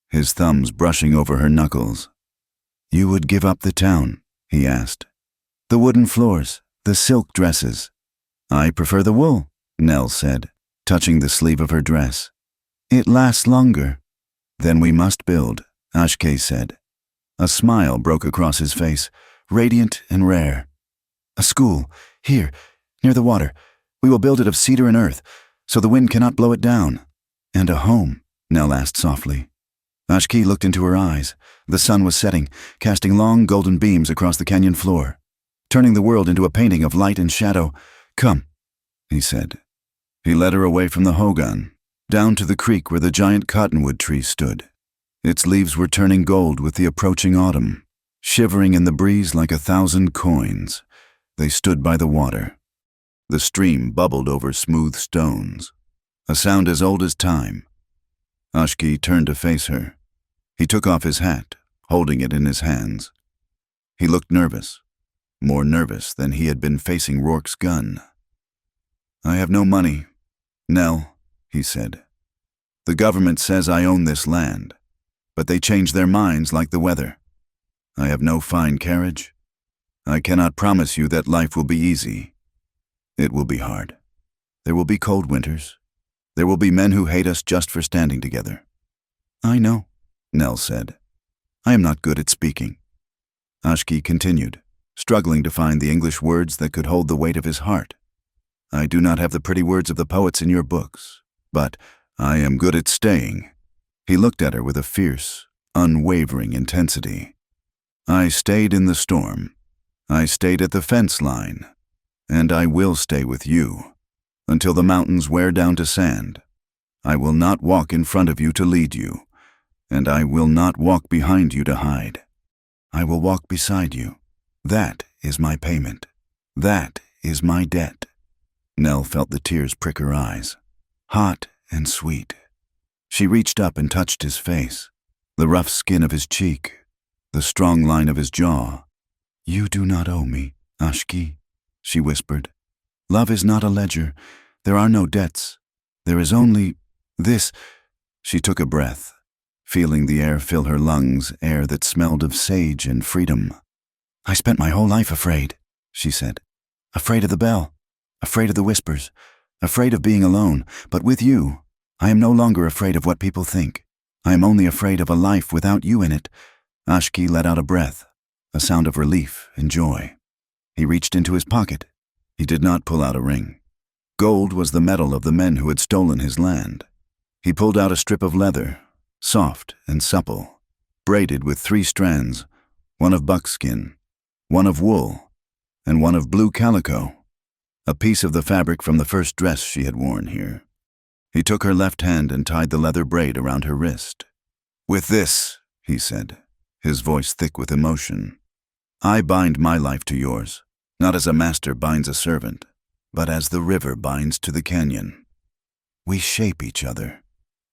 his thumbs brushing over her knuckles. "You would give up the town?" he asked. "The wooden floors, the silk dresses." "I prefer the wool," Nell said, touching the sleeve of her dress. "It lasts longer." "Then we must build," Ashke said. A smile broke across his face, radiant and rare. "A school, here, near the water. We will build it of cedar and earth, so the wind cannot blow it down." "And a home?" Nell asked softly. Ashki looked into her eyes. The sun was setting, casting long golden beams across the canyon floor, turning the world into a painting of light and shadow. "Come," he said. He led her away from the hogan, down to the creek where the giant cottonwood tree stood. Its leaves were turning gold with the approaching autumn, shivering in the breeze like 1,000 coins. They stood by the water, The stream bubbled over smooth stones, a sound as old as time. Ashki turned to face her. He took off his hat, holding it in his hands. He looked nervous, more nervous than he had been facing Rourke's gun. "I have no money, Nell," he said. "The government says I own this land, but they change their minds like the weather. I have no fine carriage. I cannot promise you that life will be easy. It will be hard. There will be cold winters. There will be men who hate us just for standing together." "I know," Nell said. "I am not good at speaking." Ashki continued, struggling to find the English words that could hold the weight of his heart. "I do not have the pretty words of the poets in your books, but I am good at staying." He looked at her with a fierce, unwavering intensity. "I stayed in the storm. I stayed at the fence line. And I will stay with you until the mountains wear down to sand. I will not walk in front of you to lead you, and I will not walk behind you to hide. I will walk beside you. That is my payment. That is my debt." Nell felt the tears prick her eyes, hot and sweet. She reached up and touched his face, the rough skin of his cheek, the strong line of his jaw. "You do not owe me, Ashki," she whispered. "Love is not a ledger. There are no debts. There is only this." She took a breath, feeling the air fill her lungs, air that smelled of sage and freedom. "I spent my whole life afraid," she said. "Afraid of the bell, afraid of the whispers, afraid of being alone. But with you, I am no longer afraid of what people think. I am only afraid of a life without you in it." Ashki let out a breath, a sound of relief and joy. He reached into his pocket. He did not pull out a ring. Gold was the metal of the men who had stolen his land. He pulled out a strip of leather, soft and supple, braided with 3 strands, one of buckskin, one of wool, and one of blue calico, a piece of the fabric from the first dress she had worn here. He took her left hand and tied the leather braid around her wrist. "With this," he said, his voice thick with emotion, "I bind my life to yours, not as a master binds a servant, but as the river binds to the canyon. We shape each other.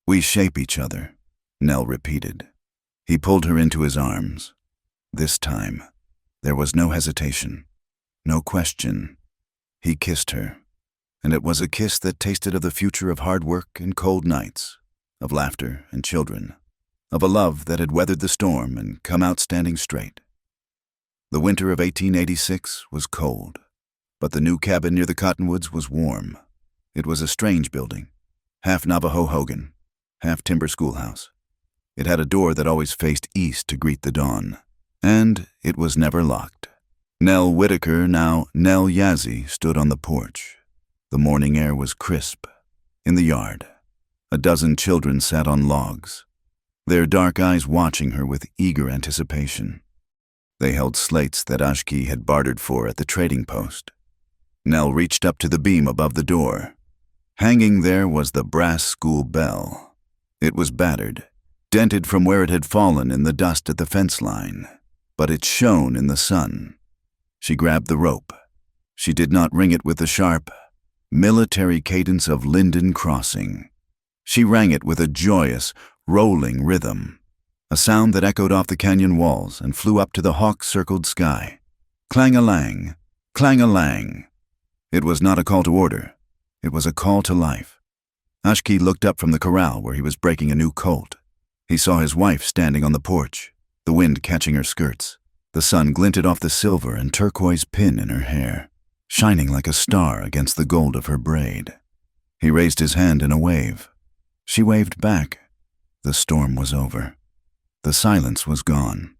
We shape each other," Nell repeated. He pulled her into his arms. This time, there was no hesitation, no question. He kissed her, and it was a kiss that tasted of the future of hard work and cold nights, of laughter and children, of a love that had weathered the storm and come out standing straight. The winter of 1886 was cold, but the new cabin near the cottonwoods was warm. It was a strange building, half Navajo hogan, half timber schoolhouse. It had a door that always faced east to greet the dawn, and it was never locked. Nell Whitaker, now Nell Yazzie, stood on the porch. The morning air was crisp. In the yard, a dozen children sat on logs, their dark eyes watching her with eager anticipation. They held slates that Ashki had bartered for at the trading post. Nell reached up to the beam above the door. Hanging there was the brass school bell. It was battered, dented from where it had fallen in the dust at the fence line, but it shone in the sun. She grabbed the rope. She did not ring it with the sharp, military cadence of Linden Crossing. She rang it with a joyous, rolling rhythm, a sound that echoed off the canyon walls and flew up to the hawk-circled sky. Clang-a-lang, clang-a-lang. It was not a call to order. It was a call to life. Ashki looked up from the corral where he was breaking a new colt. He saw his wife standing on the porch, the wind catching her skirts. The sun glinted off the silver and turquoise pin in her hair, shining like a star against the gold of her braid. He raised his hand in a wave. She waved back. The storm was over. The silence was gone.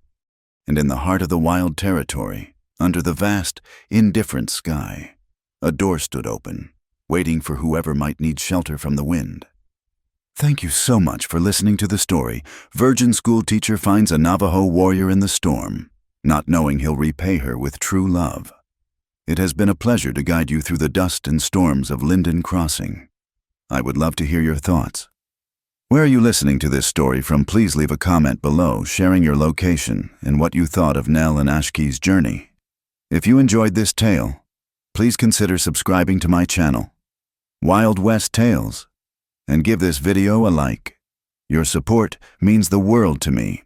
And in the heart of the wild territory, under the vast, indifferent sky, a door stood open, waiting for whoever might need shelter from the wind. Thank you so much for listening to the story, Virgin Schoolteacher Finds a Navajo Warrior in the Storm, not knowing he'll repay her with true love. It has been a pleasure to guide you through the dust and storms of Linden Crossing. I would love to hear your thoughts. Where are you listening to this story from? Please leave a comment below sharing your location and what you thought of Nell and Ashki's journey. If you enjoyed this tale, please consider subscribing to my channel, Wild West Tales, and give this video a like. Your support means the world to me.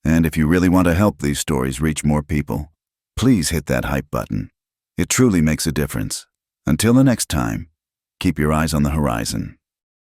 And if you really want to help these stories reach more people, please hit that hype button. It truly makes a difference. Until the next time, keep your eyes on the horizon.